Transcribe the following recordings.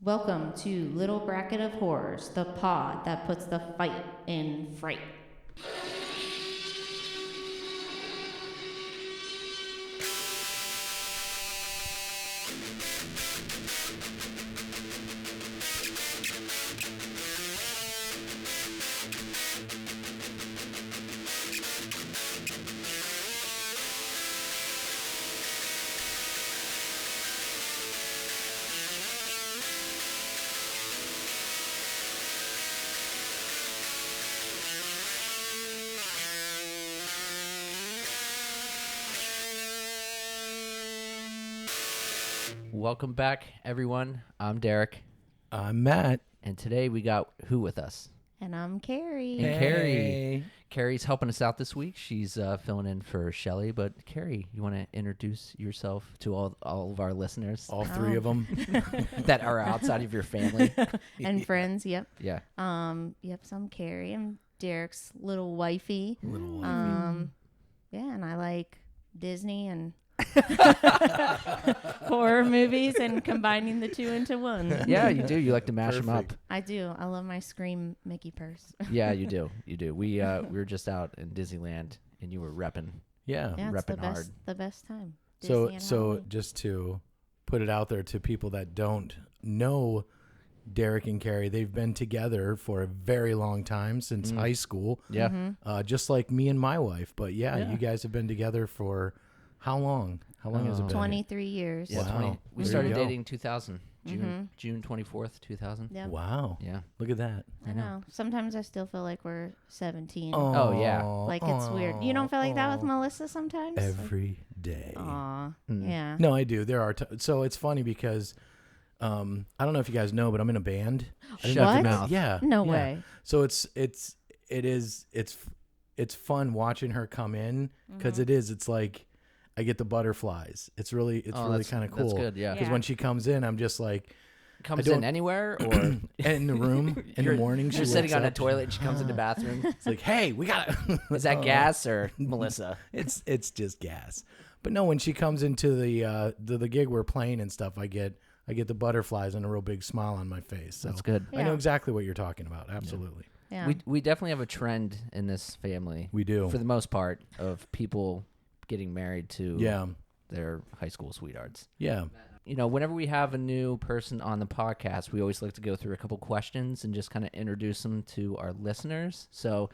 Welcome to Little Bracket of Horrors, the pod that puts the fight in fright. Welcome back, everyone. I'm Derek. I'm Matt. And today we got who with us? And I'm Carrie. And Carrie's helping us out this week. She's filling in for Shelly. But Carrie, you want to introduce yourself to all of our listeners? All three of them. That are outside of your family. And friends, yep. Yeah. So I'm Carrie. I'm Derek's little wifey. Little Yeah, and I like Disney and horror movies and combining the two into one. Yeah, you do. You like to mash them up. I do. I love my Scream Mickey purse. Yeah, you do. You do. We were just out in Disneyland, and you were repping. Yeah. Yeah, it's repping hard. The best time. So Disney and Halloween. just to put it out there to people that don't know Derek and Carrie, they've been together for a very long time since high school. Yeah. Just like me and my wife. But yeah, you guys have been together for how long? How long has it been? 23 years. Yeah, Wow. We There started you go. dating 2000, June 24th, 2000. Yep. Wow. Yeah. Look at that. I know. Sometimes I still feel like we're 17. Oh, yeah. Like it's weird. You don't feel like that with Melissa sometimes? Every day. Aw. Yeah. No, I do. There are. So it's funny because I don't know if you guys know, but I'm in a band. I didn't know if What? you know- Yeah. No yeah. way. So it's fun watching her come in because it's like I get the butterflies. It's really kind of cool. That's good, yeah. Because when she comes in, I'm just like Comes in anywhere or in the room in the morning. You're She sitting wakes on a up. toilet and she comes in the bathroom. It's like, hey, we got it. Is that gas or Melissa? It's just gas. But no, when she comes into the gig we're playing and stuff, I get the butterflies and a real big smile on my face. So That's good. I know exactly what you're talking about. Absolutely. Yeah. We definitely have a trend in this family. We do. For the most part, of people getting married to their high school sweethearts. Yeah. You know, whenever we have a new person on the podcast, we always like to go through a couple questions and just kind of introduce them to our listeners. So,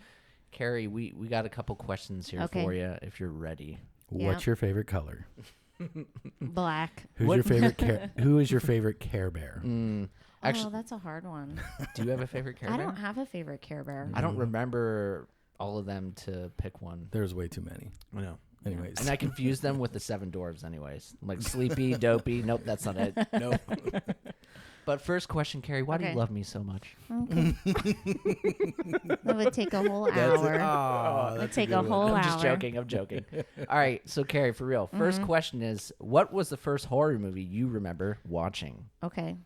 Carrie, we got a couple questions here for you if you're ready. What's your favorite color? Black. Who is your favorite Care Bear? Actually, that's a hard one. do you have a favorite Care I Bear? don't have a favorite Care Bear. I don't remember all of them to pick one. There's way too many. I know. Anyways. And I confuse them with the Seven Dwarves anyways. Like Sleepy, Dopey. Nope, that's not it. Nope. But first question, Carrie, why do you love me so much? Okay. That would take a whole hour. Oh, It would take a whole hour. I'm just joking. I'm joking. All right, so Carrie, for real. First question is, what was the first horror movie you remember watching? Okay.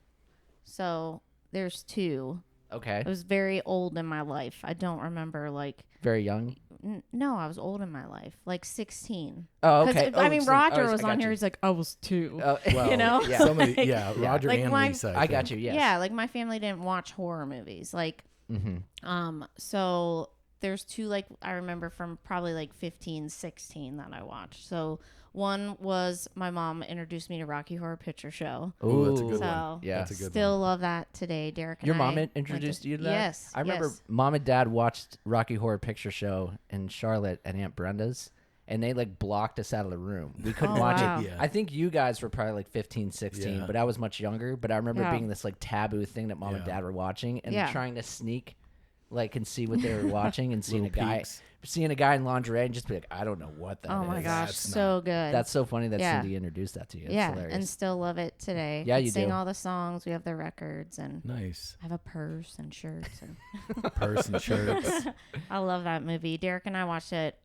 So there's two. Okay. I was very old in my life. I don't remember Very young? no, I was old in my life. Like 16. Oh, okay. I mean, Roger was I got on here. you. He's like, I was 2. Well, You know? Yeah. Somebody, Roger Like and my- Lisa. I got think. you, yes. Yeah, like my family didn't watch horror movies. Like, so there's two, like, I remember from probably like 15, 16 that I watched. So one was my mom introduced me to Rocky Horror Picture Show. Ooh, that's a good So one. Yeah. That's a good Still love that today, Derek. And Your I mom went introduced you to that? Yes. I remember Mom and Dad watched Rocky Horror Picture Show in Charlotte at Aunt Brenda's, and they like blocked us out of the room. We couldn't watch wow. it. Yeah. I think you guys were probably like 15, 16, Yeah. but I was much younger. But I remember Yeah. being this like taboo thing that Mom and Yeah. Dad were watching and Yeah. trying to sneak like and see what they were watching and seeing a Little guy peeks. in lingerie and just be like, I don't know what that is. Oh my gosh, That's so good. That's so funny that Yeah. Cindy introduced that to you. It's yeah, hilarious. and still love it today. Yeah, We you sing do. all the songs. We have the records, and Nice. I have a purse and shirts. And Person shirts. I love that movie. Derek and I watched it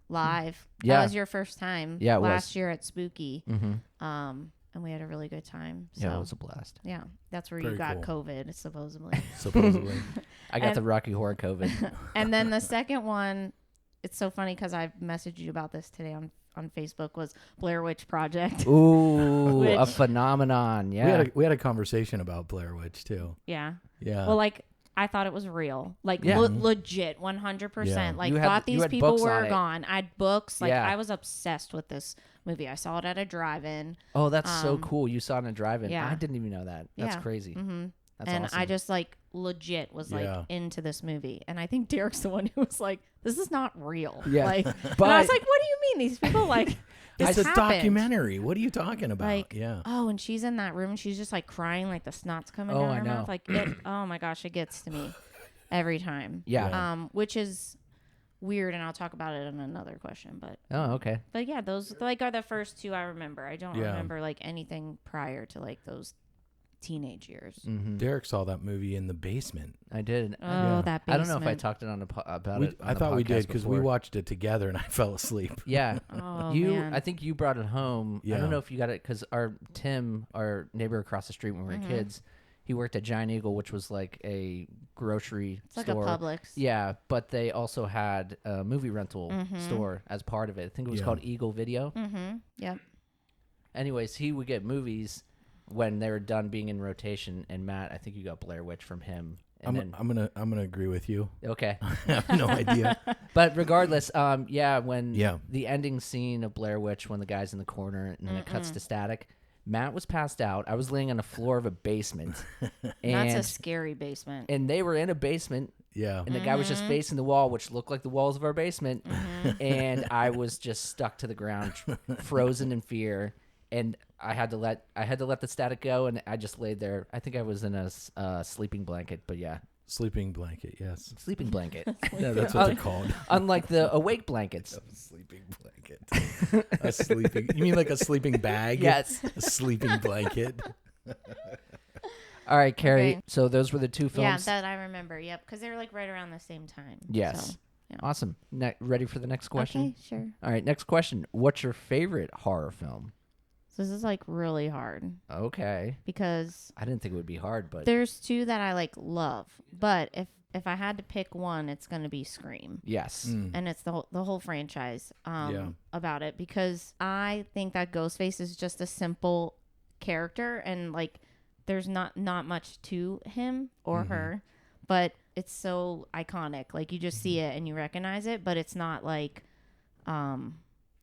live. Yeah. That was your first time. Yeah, it was. last year at Spooky. Mm-hmm. And we had a really good time. So, Yeah, it was a blast. yeah, that's where Very you got cool. COVID, supposedly. Supposedly. I got And- the Rocky Horror COVID. And then the second one, it's so funny because I messaged you about this today on Facebook was Blair Witch Project. Ooh, a Which- phenomenon. Yeah. We had a conversation about Blair Witch too. Yeah. Yeah. Well, like I thought it was real, like Yeah. legit, 100%. Yeah. Like You had- thought you these had people books on were it. gone. I had books. Like Yeah. I was obsessed with this movie. I saw it at a drive-in. Oh, that's so Um, cool. You saw it in a drive-in. yeah. I didn't even know that. That's Yeah. crazy. Mm-hmm. That's And awesome. I just like legit was like Yeah. into this movie. And I think Derek's the one who was like, this is not real. Yeah. Like, But- and I was like, what do you mean? These people like, it's this a happened. documentary. What are you talking about? Like, yeah. oh, and she's in that room and she's just like crying, like the snot's coming Oh, down I her know. mouth. Like, oh my gosh, it gets to me every time. Yeah. Which is weird, and I'll talk about it in another question. Oh, okay. But yeah, those like are the first two I remember. I don't Yeah. remember like anything prior to like those teenage years. Mm-hmm. Derek saw that movie in the basement. I did. Oh, Yeah. that I basement. don't know if I talked it on about it. On I the thought we podcast did because we before. watched it together and I fell asleep. Yeah. Oh, You, man. I think you brought it home. I Yeah. don't know if you got it because Tim, our neighbor across the street when we were kids, he worked at Giant Eagle, which was like a grocery It's like store. a Publix. Yeah, but they also had a movie rental store as part of it. I think it was Yeah. called Eagle Video. Mm-hmm. Yep. Anyways, he would get movies when they were done being in rotation. And Matt, I think you got Blair Witch from him. And I'm gonna agree with you. okay. I have no idea. But regardless, when Yeah. the ending scene of Blair Witch, when the guy's in the corner and then it cuts to static, Matt was passed out. I was laying on the floor of a basement, and That's a scary basement. and they were in a basement, Yeah. and the guy was just facing the wall, which looked like the walls of our basement, and I was just stuck to the ground, frozen in fear, and I had to let the static go, and I just laid there. I think I was in a sleeping blanket, but yeah, Sleeping blanket. Yes. sleeping blanket. Yeah, that's what they're called. Unlike the awake blankets. Sleeping blanket. A sleeping. You mean like a sleeping bag? Yes. A sleeping blanket. All right, Carrie. Okay. So those were the two Yeah, films. that I remember. Yep, because they were like right around the same time. Yes. So, yeah. Awesome. Ready for the next question? Okay, sure. All right, next question. What's your favorite horror film? So this is like really hard Okay. because I didn't think it would be hard, but there's two that I like love, but if I had to pick one, it's gonna be Scream. yes. And it's the whole franchise Yeah. about it, because I think that Ghostface is just a simple character, and like there's not much to him or her, but it's so iconic. Like you just see it and you recognize it, but it's not like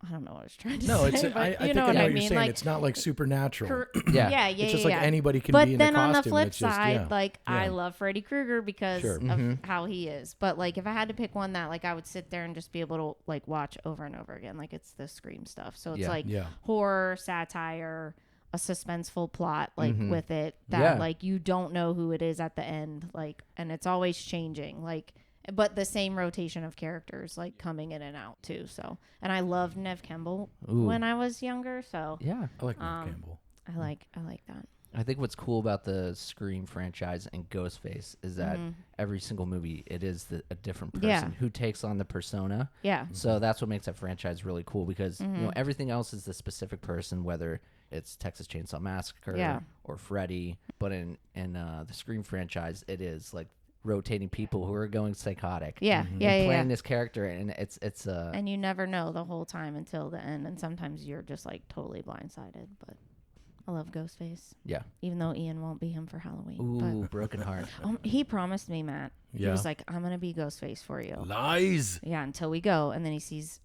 I don't know what I was trying to No, say. it's. but I you think know I what know I what you're mean. saying. Like, It's not like supernatural. Yeah. yeah, It's just like anybody can but be in a then costume. on the flip It's just, side, yeah. like I Yeah. love Freddy Krueger because Sure. of how he is. But like if I had to pick one that like I would sit there and just be able to like watch over and over again, like it's the Scream stuff. So it's Yeah. like Yeah. horror, satire, a suspenseful plot like with it that Yeah. like you don't know who it is at the end, like, and it's always changing, like, but the same rotation of characters like coming in and out too. So, and I loved Nev Campbell Ooh. when I was younger, so Yeah. I like Neve Campbell. I like that. I think what's cool about the Scream franchise and Ghostface is that every single movie, it is a different person Yeah. who takes on the persona. Yeah. So that's what makes that franchise really cool because you know everything else is the specific person, whether it's Texas Chainsaw Massacre Yeah. or Freddy. But in the Scream franchise, it is like rotating people who are going psychotic. Yeah. And Yeah. playing this character, and it's And you never know the whole time until the end, and sometimes you're just like totally blindsided. But I love Ghostface, yeah. even though Ian won't be him for Halloween. Ooh, broken heart. But he promised me, Matt. He Yeah. was like, "I'm gonna be Ghostface for you." Lies. Yeah, until we go, and then he sees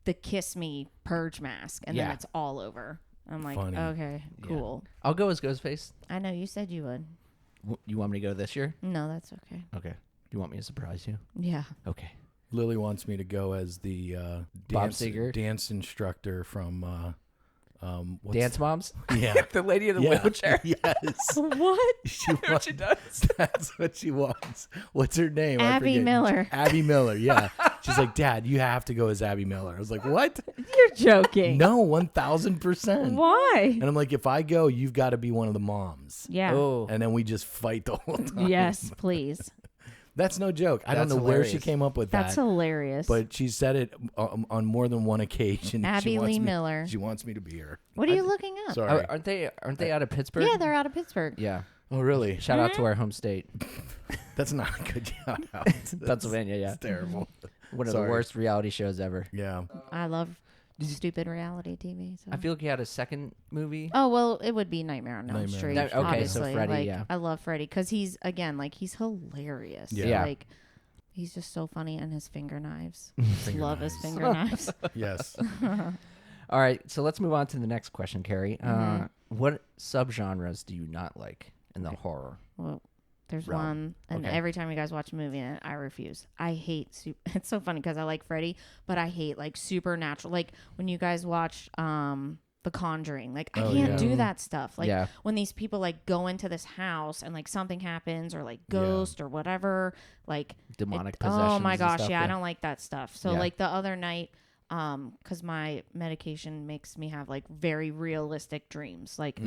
the Kiss Me purge mask, and then Yeah. it's all over. I'm like, Funny. okay, cool. I'll go as Ghostface. I know you said you would. You want me to go this year? No, that's okay. Okay. Do you want me to surprise you? Yeah. Okay. Lily wants me to go as the Bob Seger? dance instructor from what's Dance Moms? Yeah. The lady in the Yeah. wheelchair. Yes. What? She What wants, she does. that's what she wants. What's her name? I Abby forget. Miller. Abby Miller. Yeah. She's like, Dad, you have to go as Abby Miller. I was like, what? You're joking. No, 1,000%. Why? And I'm like, if I go, you've got to be one of the moms. Yeah. Oh. And then we just fight the whole time. Yes, please. That's no joke. I don't That's know where she hilarious. came up with That's that. hilarious. But she said it on more than one occasion. Abby She wants Lee me- Miller. She wants me to be her. What are you looking up? Sorry. Aren't they out of Pittsburgh? Yeah, they're out of Pittsburgh. Yeah. Oh, really? Shout out to our home state, That's not a good shout out. Pennsylvania. Yeah. That's terrible. One of Sorry. the worst reality shows ever. Yeah. I love stupid reality TV. So. I feel like he had a second movie. Oh, well, it would be Nightmare on Elm Nightmare. Street. Okay, so obviously. Freddy, like, yeah. I love Freddy because he's hilarious. Yeah. Like, he's just so funny, and his finger knives. Love his finger knives. Yes. All right, so let's move on to the next question, Carrie. Mm-hmm. What subgenres do you not like in the horror? Well, there's realm? one, and Okay. every time you guys watch a movie, and I refuse. I hate. It's so funny because I like Freddy, but I hate like supernatural. Like when you guys watch The Conjuring, like I can't do that stuff. Like when these people like go into this house and like something happens or like ghost or whatever, like Demonic possessions. Oh my and gosh, stuff, I don't like that stuff. So Yeah. like the other night, because my medication makes me have like very realistic dreams. Like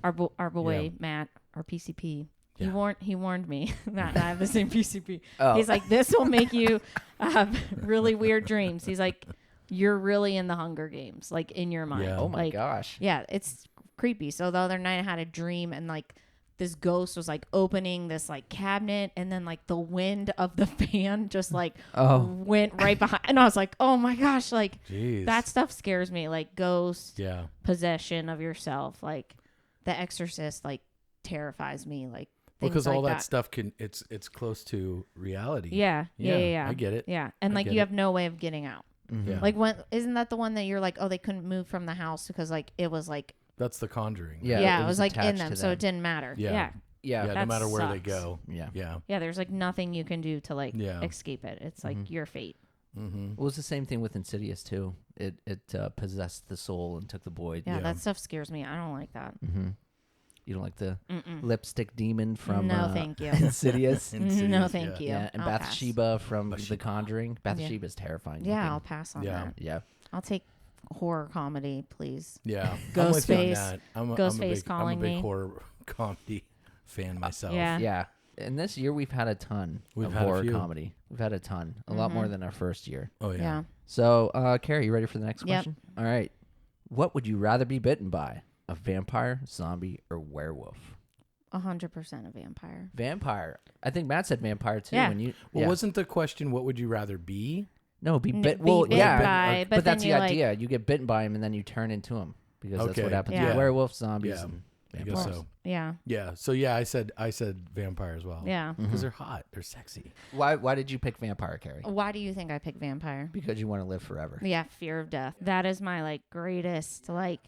our boy Matt, our PCP. Yeah. He warned me that I have the same PCP. Oh. He's like, this will make you have really weird dreams. He's like, you're really in the Hunger Games, like in your mind. Yeah. Oh my like, gosh. Yeah, it's creepy. So the other night I had a dream and like this ghost was like opening this like cabinet and then like the wind of the fan just like went right behind. And I was like, oh my gosh, like Jeez. that stuff scares me. Like ghost possession of yourself. Like The Exorcist like terrifies me. Like because like all that stuff it's close to reality. Yeah. I get it. Yeah. And like you have no way of getting out. Mm-hmm. Yeah. Like isn't that the one that you're like, oh, they couldn't move from the house because like it was like That's The Conjuring. Yeah, it was like in attached them, to so them. it didn't matter. Yeah. Yeah. no That matter where they sucks. go. Yeah. Yeah, there's like nothing you can do to like Yeah. escape it. It's like your fate. Mm-hmm. Well, it was the same thing with Insidious too. It possessed the soul and took the boy. Yeah, that stuff scares me. I don't like that. Mm-hmm. You don't like the lipstick demon from No, thank you. Insidious? No, thank you. Yeah, and I'll pass. Bathsheba from The Conjuring. Bathsheba's terrifying. Yeah, looking. I'll pass on Yeah. that. Yeah. I'll take horror comedy, please. Yeah. I'm with you on Ghostface. that. I'm a Calling big Me. horror comedy fan myself. Yeah. Yeah. And this year we've had a ton of had a horror few. comedy. We've had a ton. A lot more than our first year. Oh yeah. Yeah. So, Carrie, you ready for the next Yep. question? All right. What would you rather be bitten by? A vampire, zombie, or werewolf? 100% a vampire. Vampire. I think Matt said vampire too. Yeah. When you Well, wasn't the question what would you rather be? no be N- bit? be Well, bitten yeah, by, but but that's then the you're idea. You get bitten by him and then you turn into him because that's Okay. what happens Yeah. with werewolves, zombies, Yeah. and I vampires. guess so. Yeah. Yeah. So yeah, I said vampire as well. Yeah. Because they're hot. They're sexy. Why did you pick vampire, Carrie? Why do you think I picked vampire? Because you want to live forever. Yeah, fear of death. That is my like greatest like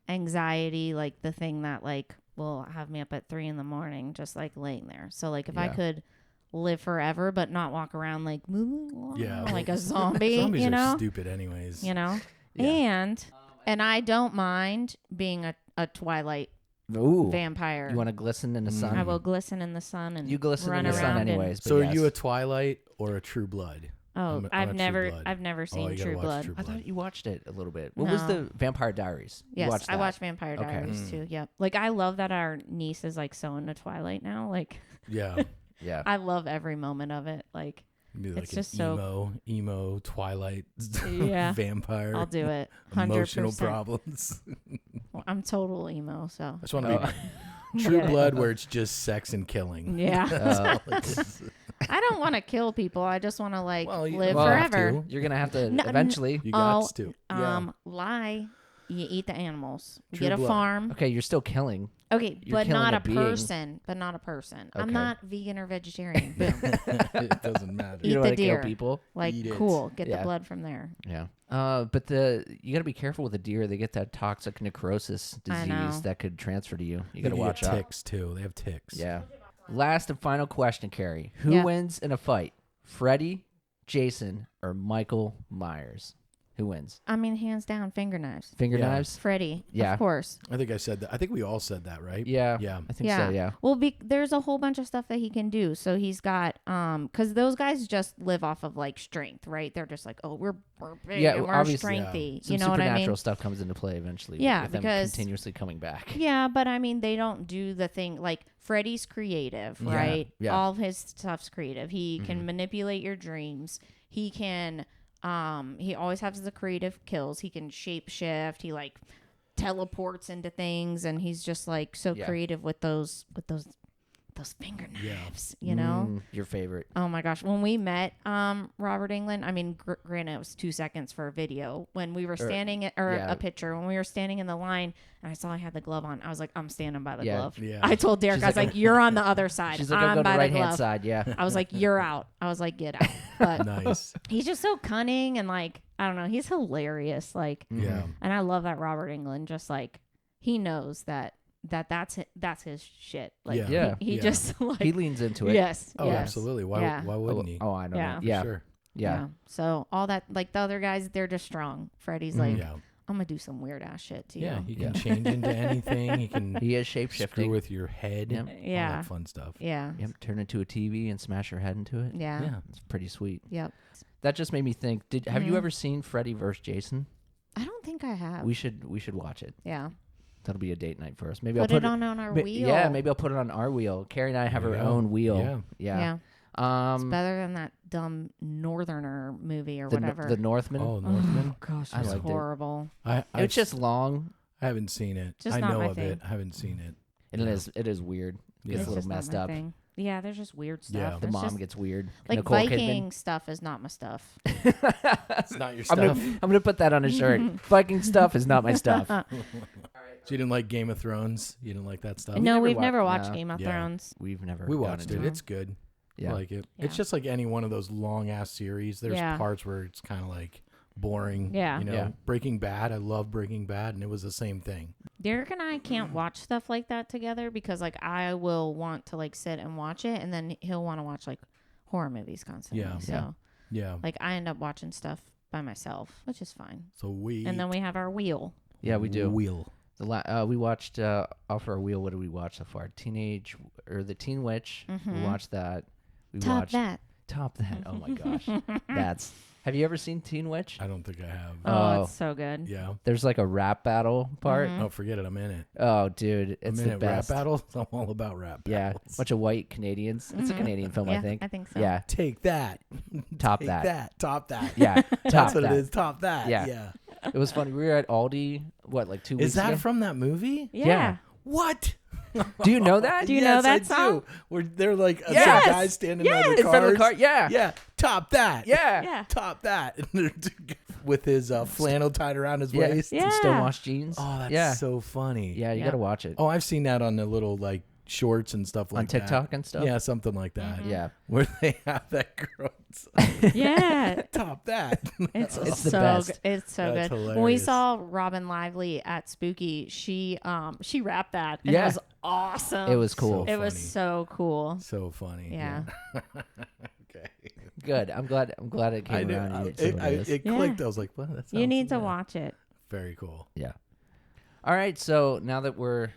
anxiety, like the thing that like will have me up at 3 a.m. just like laying there. So like if I Yeah. could live forever but not walk around like Yeah. like a zombie, Zombies you are know, stupid anyways. you know, Yeah. and I don't mind being a Twilight Ooh. vampire. You want to glisten in the sun? I will glisten in the sun and You glisten run in the sun around anyways. But So yes. are you a Twilight or a True Blood? Oh, I'm a True never Blood. I've never Oh, seen you gotta True watch Blood. True I Blood. thought you watched it a little bit. What was the Vampire Diaries? You Yes, watched I that? watched Vampire Okay. Diaries too. Yep. Like I love that our niece is like so into Twilight now. Like Yeah. Yeah. I love every moment of it. Like Be like It's an just so- emo Twilight Yeah. vampire. I'll do it. 100%. Emotional problems. Well, I'm total emo, so I just want to be True Get it. Blood where it's just sex and killing. yeah. That's all it is. I don't want to kill people. I just want to like Well, you live don't have forever. to. You're gonna have to No, eventually. You got Oh, to. Lie. You eat the animals. You True get a Blood. farm. Okay, you're still killing. Okay, You're but killing not a a being. person. But not a person. I'm Okay. not vegan or vegetarian. Boom. It doesn't matter. Eat You don't the want to deer. kill people. Like Eat it. cool. Get Yeah. the blood from there. Yeah. But you got to be careful with the deer. They get that toxic necrosis I know. disease that could transfer to you. You They got to watch get out. ticks too. They have ticks. Yeah. Last and final question, Carrie. Who Yeah. wins in a fight? Freddy, Jason, or Michael Myers? Who wins? I mean, hands down, finger knives. Finger Yeah. knives? Freddy. Yeah. Of course. I think I said that. I think we all said that, right? Yeah. Yeah. I think so, yeah. Well, there's a whole bunch of stuff that he can do. So he's got because those guys just live off of like strength, right? They're just like, oh, we're big Yeah, and we're obviously, strengthy. Some You know what I supernatural mean? stuff comes into play eventually. Yeah, with them because- continuously coming back. Yeah, but I mean, they don't do the thing like Freddy's creative, Yeah, right? yeah. All of his stuff's creative. He can manipulate your dreams. He can. He always has the creative kills. He can shape shift. He like teleports into things, and he's just like so Yeah. creative with those those fingernails, you know? Your favorite. Oh my gosh. When we met Robert Englund, I mean, granted, it was 2 seconds for a video. When we were standing a picture, when we were standing in the line and I saw I had the glove on, I was like, I'm standing by the glove. Yeah. I told Derek, I was like, you're on the other side. She's like, I'm I'm going by to the right hand glove. side. Yeah. I was like, you're out. I was like, get out. But Nice. he's just so cunning and like, I don't know, he's hilarious. Like, Yeah. and I love that Robert Englund just like, he knows that's his shit. Like, Yeah. he just like, He leans into it. yes. Oh, yes. absolutely. Why wouldn't he? Oh, I know. Yeah. That. Yeah. Sure. Yeah. So all that, like the other guys, they're just strong. Freddie's like, Yeah. I'm gonna do some weird ass shit to Yeah. you. He can change into anything. He can He is shape-shifting. screw with your head. Yep. All Yeah. that fun stuff. Yeah. Yep. Turn into a TV and smash your head into it. Yeah. Yeah. It's pretty sweet. Yep. That just made me think. Have you ever seen Freddy vs. Jason? I don't think I have. We should watch it. Yeah. That'll be a date night for us. Maybe Put I'll it on our wheel. Yeah, maybe I'll put it on our wheel. Carrie and I have There our you go. own wheel. Yeah. Yeah. It's better than that dumb Northerner movie or the, whatever. the Northman. Oh, Northman. Oh gosh, I it's liked it. horrible. It's just long. I haven't seen it. Just I not know my of thing. it. I haven't seen it. It is weird. Yeah. It's It's a little just not messed my up. thing. Yeah, there's just weird stuff. Yeah. The There's mom just, gets weird. like Nicole Viking Kidman. stuff is not my stuff. It's not your stuff. I'm gonna put that on a shirt. Viking stuff is not my stuff. So you didn't like Game of Thrones? You didn't like that stuff? No, we've wa- never watched no. Game of Yeah. Thrones. We've never. We gone watched into it. It's good. Yeah. I like it. Yeah. It's just like any one of those long ass series. There's Yeah. parts where it's kind of like boring. Yeah. You know, Yeah. Breaking Bad. I love Breaking Bad, and it was the same thing. Derek and I can't watch stuff like that together because like I will want to like sit and watch it and then he'll want to watch like horror movies constantly. Yeah. So Yeah. like I end up watching stuff by myself, which is fine. So we. And then we have our wheel. Yeah, we do. Wheel. We watched off our wheel. What did we watch so far? The Teen Witch. We watched that. We Top watched that. Top that. Oh my gosh, Have you ever seen Teen Witch? I don't think I have. Oh, it's so good. Yeah. There's like a rap battle part. Oh, forget it. I'm in it. Oh, dude, it's I'm in the it. best. Rap battles. I'm all about rap Yeah, battles. bunch of white Canadians. It's a Canadian film, Yeah, I think. I think so. Yeah, Take that. top Take that. Top that. Yeah, top That's what that. it is. Top that. Yeah. Yeah. It was funny. We were at Aldi. What, like 2 weeks Is that ago? from that movie? Yeah. What? Do you know that? Do you know Yes, that I song? do. Where they're like some Yes. guys standing Yes. on In the front of the cars. car. Yeah. Yeah. Top that. Yeah. Yeah. Top that. With his flannel tied around his Yeah. waist. Yeah. Stonewashed jeans. Oh, that's yeah. so funny. Yeah, you Yeah. gotta watch it Oh, I've seen that on the little like shorts and stuff like on TikTok that. and stuff. Yeah, something like that. Yeah. Where they have that girl. Yeah. Top that. It's It's the so best. good. It's so That's good. When we hilarious. saw Robin Lively at Spooky, she rapped that and Yeah. it was awesome. It was cool. It was funny. so cool. So funny. Yeah. Okay. Good. I'm glad it came I around. knew, You did what it is. it Yeah. clicked. I was like, "What? That You sounds- need to yeah. watch it. Very cool." Yeah. All right. So now that we're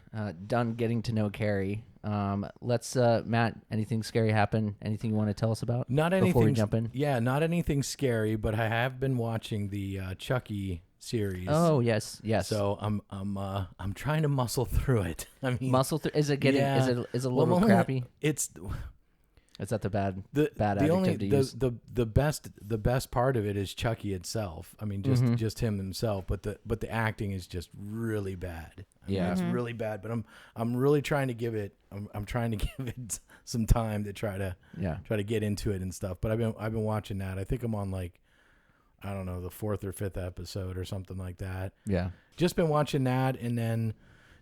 done getting to know Carrie, let's Matt. Anything scary happen? Anything you want to tell us about? Not anything. before we jump in. Yeah, not anything scary, but I have been watching the Chucky series. Oh yes, yes. So I'm trying to muscle through it. I mean, muscle through. Is it getting? Yeah. Is it a well, little only- crappy? It's Is that the bad the adjective only to use? the best part of it is Chucky itself. I mean, just him himself, but the acting is just really bad. I mean, Yeah. it's really bad. But I'm really trying to give it. I'm trying to give it some time to try to get into it and stuff. But I've been watching that. I think I'm on like, I don't know, the 4th or 5th episode or something like that. Yeah. Just been watching that, and then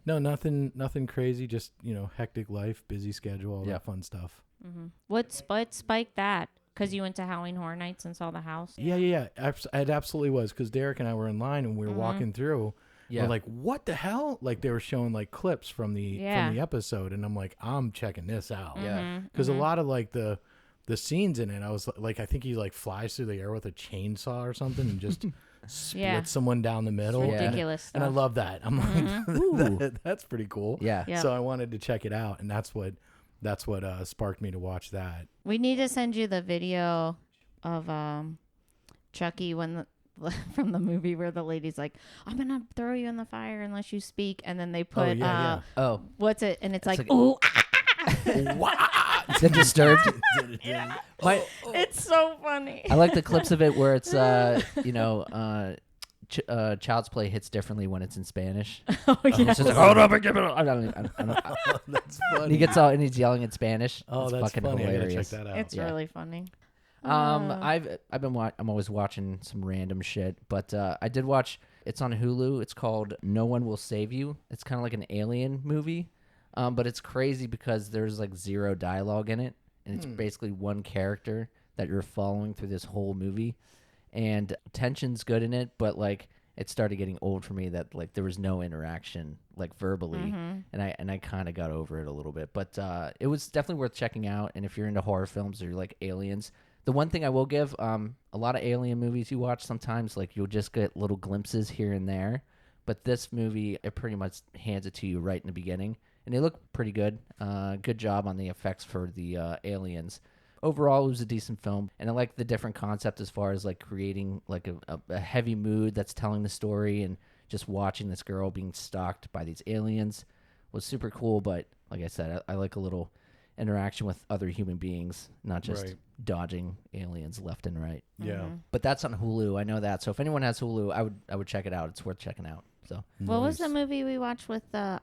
no, nothing crazy. Just hectic life, busy schedule, all that fun stuff. What spiked that? Because you went to Halloween Horror Nights and saw the house? Yeah. It absolutely was, because Derek and I were in line and we were walking through. Yeah. We're like, what the hell? Like they were showing like clips from the episode, and I'm like, I'm checking this out. Yeah. Because a lot of like the scenes in it, I was like, I think he like flies through the air with a chainsaw or something and just splits someone down the middle. It's Yeah. ridiculous stuff. And I love that. I'm like, Ooh. that's pretty cool. Yeah. Yep. So I wanted to check it out, and that's what sparked me to watch that. We need to send you the video of Chucky when from the movie where the lady's like, I'm gonna throw you in the fire unless you speak, and then they put Oh. what's it, and it's like like- ooh, The Disturbed. it's so funny. I like the clips of it where it's Child's Play hits differently when it's in Spanish. Oh yeah. It's just like, hold up, give it up. I don't That's funny. he gets all and he's yelling in Spanish. Oh, it's that's fucking funny. hilarious. I gotta check that out. It's really funny. I'm always watching some random shit, but I did watch. It's on Hulu. It's called No One Will Save You. It's kind of like an alien movie, but it's crazy because there's like zero dialogue in it, and it's basically one character that you're following through this whole movie, and tension's good in it, but like it started getting old for me that like there was no interaction like verbally, and I kind of got over it a little bit, but it was definitely worth checking out. And if you're into horror films or you like aliens. The one thing I will give, a lot of alien movies you watch sometimes, like you'll just get little glimpses here and there. But this movie, it pretty much hands it to you right in the beginning. And they look pretty good. Good job on the effects for the aliens. Overall, it was a decent film. And I like the different concept as far as like creating like a heavy mood that's telling the story. And just watching this girl being stalked by these aliens was super cool. But like I said, I like a little interaction with other human beings, not just dodging aliens left and right. Yeah. But that's on Hulu. I know that. So if anyone has Hulu, I would check it out. It's worth checking out. So what was the movie we watched with the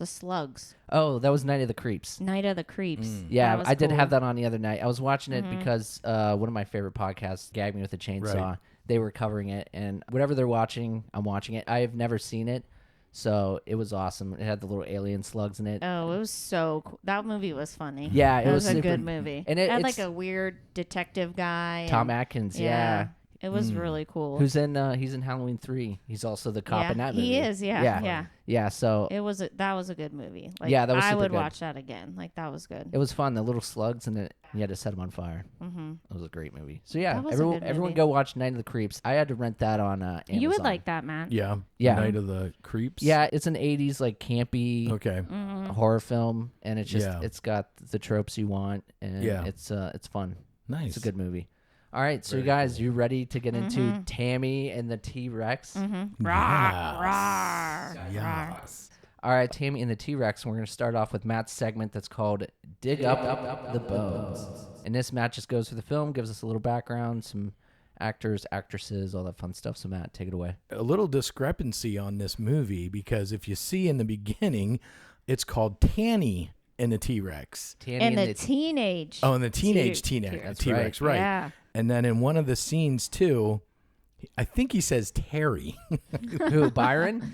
slugs? Oh, that was Night of the Creeps. Night of the Creeps. Yeah, I did cool. have that on the other night. I was watching it because one of my favorite podcasts, Gag Me with a Chainsaw, Right. they were covering it, and whatever they're watching, I'm watching it. I have never seen it. So it was awesome. It had the little alien slugs in it. Oh, it was so cool. That movie was funny. Yeah, it was a super, good movie. And it had it's like a weird detective guy. Tom Atkins. Yeah. It was really cool. Who's in? He's in Halloween 3. He's also the cop in that movie. He is. Yeah. Yeah. So that was a good movie. Like, yeah, that was I super would good. watch that again. Like that was good. It was fun. The little slugs and you had to set them on fire. It was a great movie. So yeah, That was a good everyone movie. go watch Night of the Creeps. I had to rent that on Amazon. You would like that, Matt. Yeah. Yeah. Night of the Creeps. Yeah, it's an 80s like campy Okay. horror film, and it's just Yeah. it's got the tropes you want, and it's fun. Nice. It's a good movie. All right, so Very you guys, cool. you ready to get into Tammy and the T-Rex? Yes. All right, Tammy and the T-Rex, and we're going to start off with Matt's segment that's called Dig Up the Bones. And this, Matt just goes through the film, gives us a little background, some actors, actresses, all that fun stuff. So, Matt, take it away. A little discrepancy on this movie because if you see in the beginning, it's called Tanny and the T-Rex. And the teenage. Oh, and the teenage T-Rex. T-Rex, right. Yeah. And then in one of the scenes, too, I think he says Terry. Who, Byron?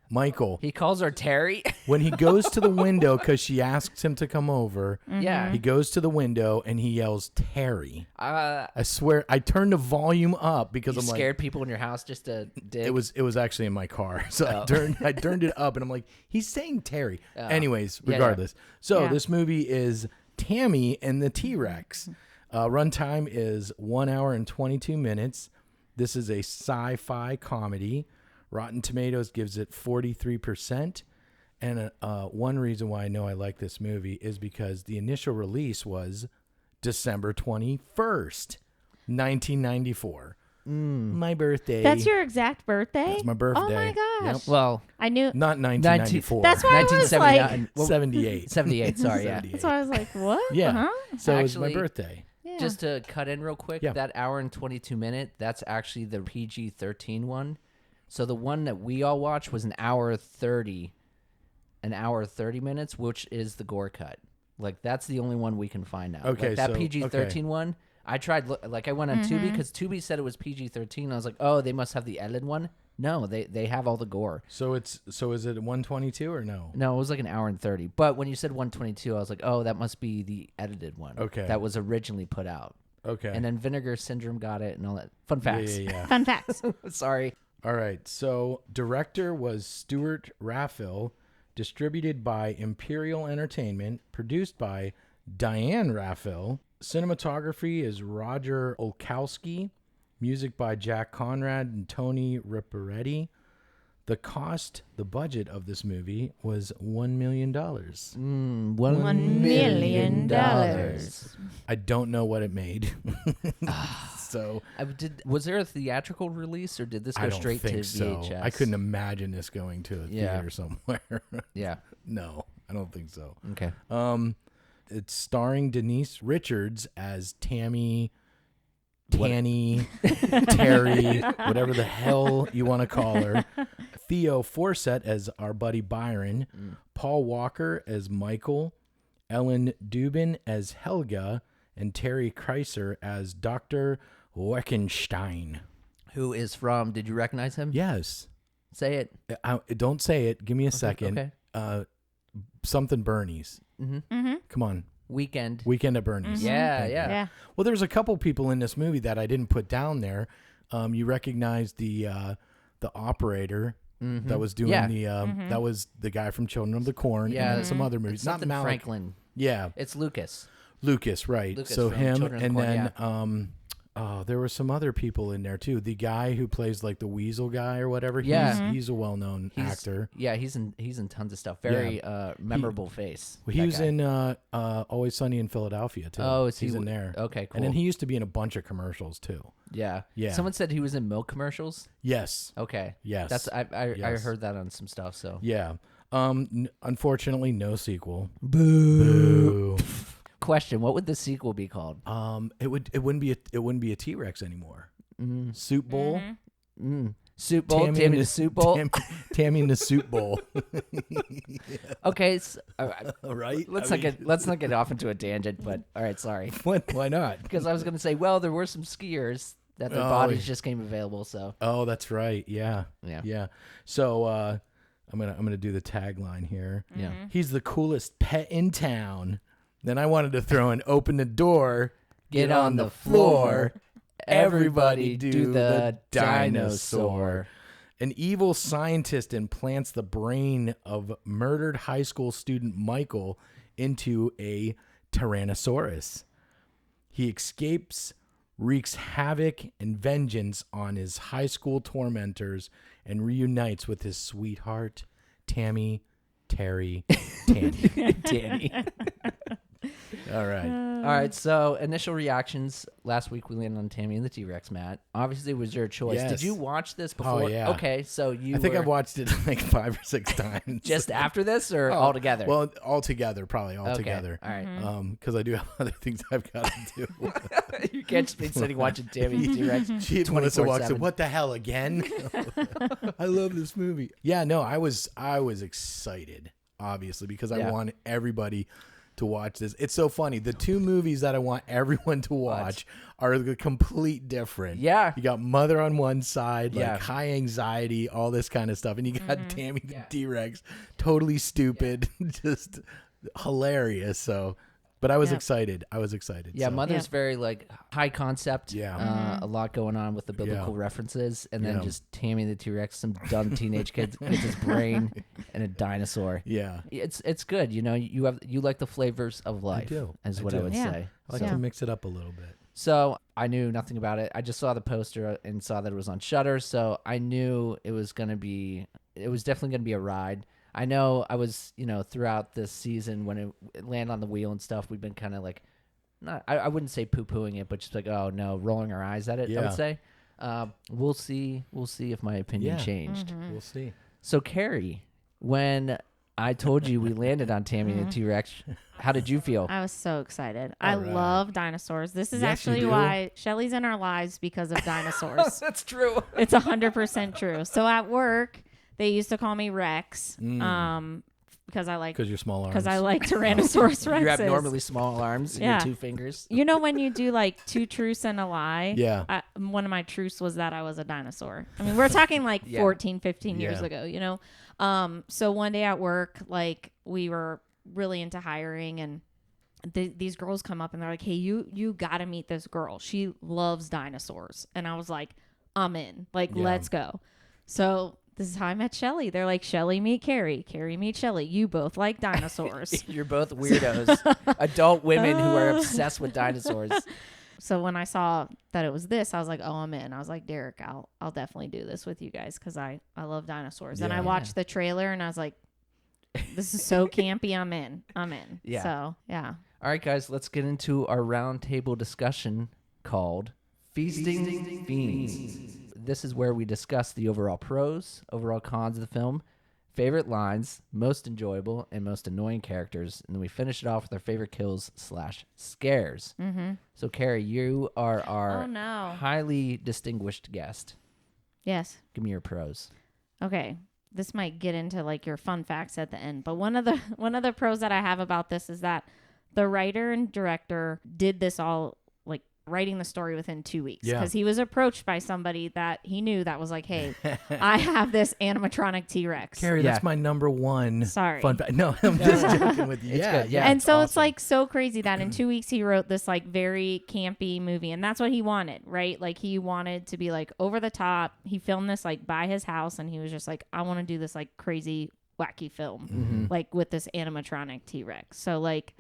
Michael. He calls her Terry? When he goes to the window because she asks him to come over, Yeah. he goes to the window and he yells Terry. I I swear, I turned the volume up because I'm like, scared people in your house just to dig? it was actually in my car, so I turned it up and I'm like, he's saying Terry. Anyways, regardless. So this movie is Tammy and the T-Rex. Runtime is 1 hour and 22 minutes. This is a sci-fi comedy. Rotten Tomatoes gives it 43%. And one reason why I know I like this movie is because the initial release was December 21st, 1994. My birthday. That's your exact birthday? That's my birthday. Oh my gosh. Yep. Well, I knew. Not 1994. That's why I was like. 78. 78, sorry, yeah. That's why I was like, what? Yeah. Uh-huh. So it was my Actually- birthday. Yeah. Just to cut in real quick, Yeah. that hour and 22 minute, that's actually the PG-13 one. So the one that we all watched was an hour 30 minutes, which is the gore cut. Like, that's the only one we can find now. Okay, Like, that so- PG-13 one, I tried, I went on Tubi because Tubi said it was PG-13. I was like, oh, they must have the edited one. No, they have all the gore. So is it 122 or no? No, it was like an hour and 30. But when you said 122, I was like, oh, that must be the edited one. Okay. That was originally put out. Okay. And then Vinegar Syndrome got it and all that. Fun facts. Yeah. Fun facts. Sorry. All right. So director was Stuart Raphael, distributed by Imperial Entertainment, produced by Diane Raphael. Cinematography is Roger Olkowski. Music by Jack Conrad and Tony Riparetti. The budget of this movie was $1 million. $1 million. I don't know what it made. So Was there a theatrical release or did this I go don't straight to think so. VHS? I couldn't imagine this going to a theater somewhere. Yeah. No, I don't think so. Okay. It's starring Denise Richards as Tammy Tanny, Terry, whatever the hell you want to call her. Theo Forsett as our buddy Byron. Paul Walker as Michael. Ellen Dubin as Helga. And Terry Kreiser as Dr. Weckenstein. Who is from, did you recognize him? Yes. Say it. Don't say it. Give me a second. Okay. Something Bernie's. Come on. Weekend at Bernie's. Yeah. Well, there's a couple people in this movie that I didn't put down there. You recognize the operator that was doing that was the guy from Children of the Corn. Yeah. And then some other movies. Not Malik. Franklin. Yeah. It's Lucas. Lucas, right. Lucas so from him, Children of and the then Corn, there were some other people in there too. The guy who plays like the Weasel guy or whatever. Yeah. He's a well-known actor. Yeah, he's in tons of stuff. Very memorable face. Well, he was in Always Sunny in Philadelphia too. Oh, he's in there. Okay, cool. And then he used to be in a bunch of commercials too. Yeah. Yeah. Someone said he was in milk commercials. Yes. Okay. Yes. That's I heard that on some stuff. So yeah. Unfortunately, no sequel. Boo. Question: what would the sequel be called? It wouldn't be a T-Rex anymore. Soup Bowl. Soup Bowl. Tammy and the Soup Bowl. Tammy and the Soup Bowl. Okay. All right. Let's not get off into a tangent. But all right, sorry. Why not? Because I was going to say, well, there were some skiers that their bodies just came available. So. Oh, that's right. Yeah. So I'm gonna do the tagline here. Yeah. He's the coolest pet in town. Then I wanted to throw in open the door, get on the floor, everybody do the dinosaur. An evil scientist implants the brain of murdered high school student Michael into a Tyrannosaurus. He escapes, wreaks havoc and vengeance on his high school tormentors, and reunites with his sweetheart, Tammy, Terry, Tanny. All right. So initial reactions. Last week we landed on Tammy and the T-Rex, Matt. Obviously, it was your choice. Yes. Did you watch this before? Oh, yeah. Okay, so I think I've watched it like 5 or 6 times. Just after this, or all together? Well, all together, probably all together. All right. Because I do have other things I've got to do. You can't just be sitting watching Tammy and the T-Rex. Melissa walks in. What the hell again? I love this movie. Yeah, no, I was excited, obviously, because I want everybody to watch this. It's so funny. The 2 movies that I want everyone to watch are the complete different. Yeah. You got Mother on one side, like high anxiety, all this kind of stuff. And you got Tammy the T-Rex, totally stupid, just hilarious. So, but I was excited. Yeah, so. Mother's very like high concept. Yeah. A lot lot going on with the biblical references, and then just Tammy the T-Rex, some dumb teenage kid gets his brain, and a dinosaur. Yeah, it's good. You know, you like the flavors of life. I do. Is what I would say. I like to mix it up a little bit. So I knew nothing about it. I just saw the poster and saw that it was on Shudder, so I knew it was definitely gonna be a ride. I know I was, throughout this season when it landed on the wheel and stuff, we've been kind of like, I wouldn't say poo-pooing it, but just like, oh no, rolling our eyes at it, I would say. We'll see if my opinion changed. We'll see. So Carrie, when I told you we landed on Tammy and the T-Rex, how did you feel? I was so excited. I love dinosaurs. This is actually why Shelly's in our lives, because of dinosaurs. That's true. It's 100% true. So at work, they used to call me Rex, because you're small arms. Because I like Tyrannosaurus Rexes. You have normally small arms and your 2 fingers. You know when you do like 2 truths and a lie? Yeah. One of my truths was that I was a dinosaur. I mean, we're talking like 14, 15 years ago, So one day at work, like we were really into hiring, and these girls come up and they're like, hey, you got to meet this girl. She loves dinosaurs. And I was like, I'm in. Like, let's go. So this is how I met Shelly. They're like, Shelly, meet Carrie. Carrie, meet Shelly. You both like dinosaurs. You're both weirdos. Adult women who are obsessed with dinosaurs. So when I saw that it was this, I was like, oh, I'm in. I was like, Derek, I'll definitely do this with you guys because I love dinosaurs. And I watched the trailer and I was like, this is so campy. I'm in. Yeah. So, yeah. All right, guys, let's get into our roundtable discussion called Feasting Fiends. This is where we discuss the overall pros, overall cons of the film, favorite lines, most enjoyable, and most annoying characters. And then we finish it off with our favorite kills / scares. Mm-hmm. So, Carrie, you are our highly distinguished guest. Yes. Give me your pros. Okay. This might get into like your fun facts at the end, but one of the pros that I have about this is that the writer and director did this all like writing the story within 2 weeks because he was approached by somebody that he knew that was like, hey, I have this animatronic T-Rex. Carrie, that's my number one fun fact. No, I'm just joking with you. Yeah. And so it's like so crazy that in 2 weeks he wrote this like very campy movie, and that's what he wanted, right? Like he wanted to be like over the top. He filmed this like by his house, and he was just like, I want to do this like crazy wacky film like with this animatronic T-Rex. So like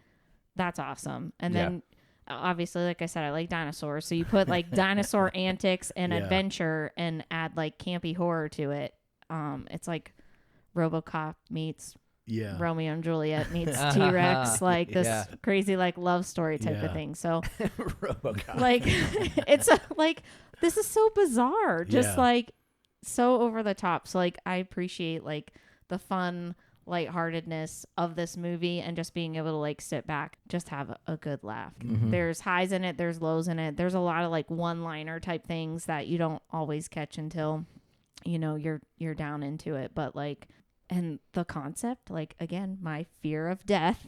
that's awesome. And then obviously, like I said, I like dinosaurs. So you put like dinosaur antics and adventure and add like campy horror to it. It's like RoboCop meets Romeo and Juliet meets T-Rex, like this crazy like love story type of thing. So RoboCop. Like it's like this is so bizarre, just like so over the top. So like I appreciate like the fun lightheartedness of this movie and just being able to like sit back, just have a good laugh. There's highs in it, there's lows in it. There's a lot of like one-liner type things that you don't always catch until you know you're down into it. But like, and the concept, like again, my fear of death.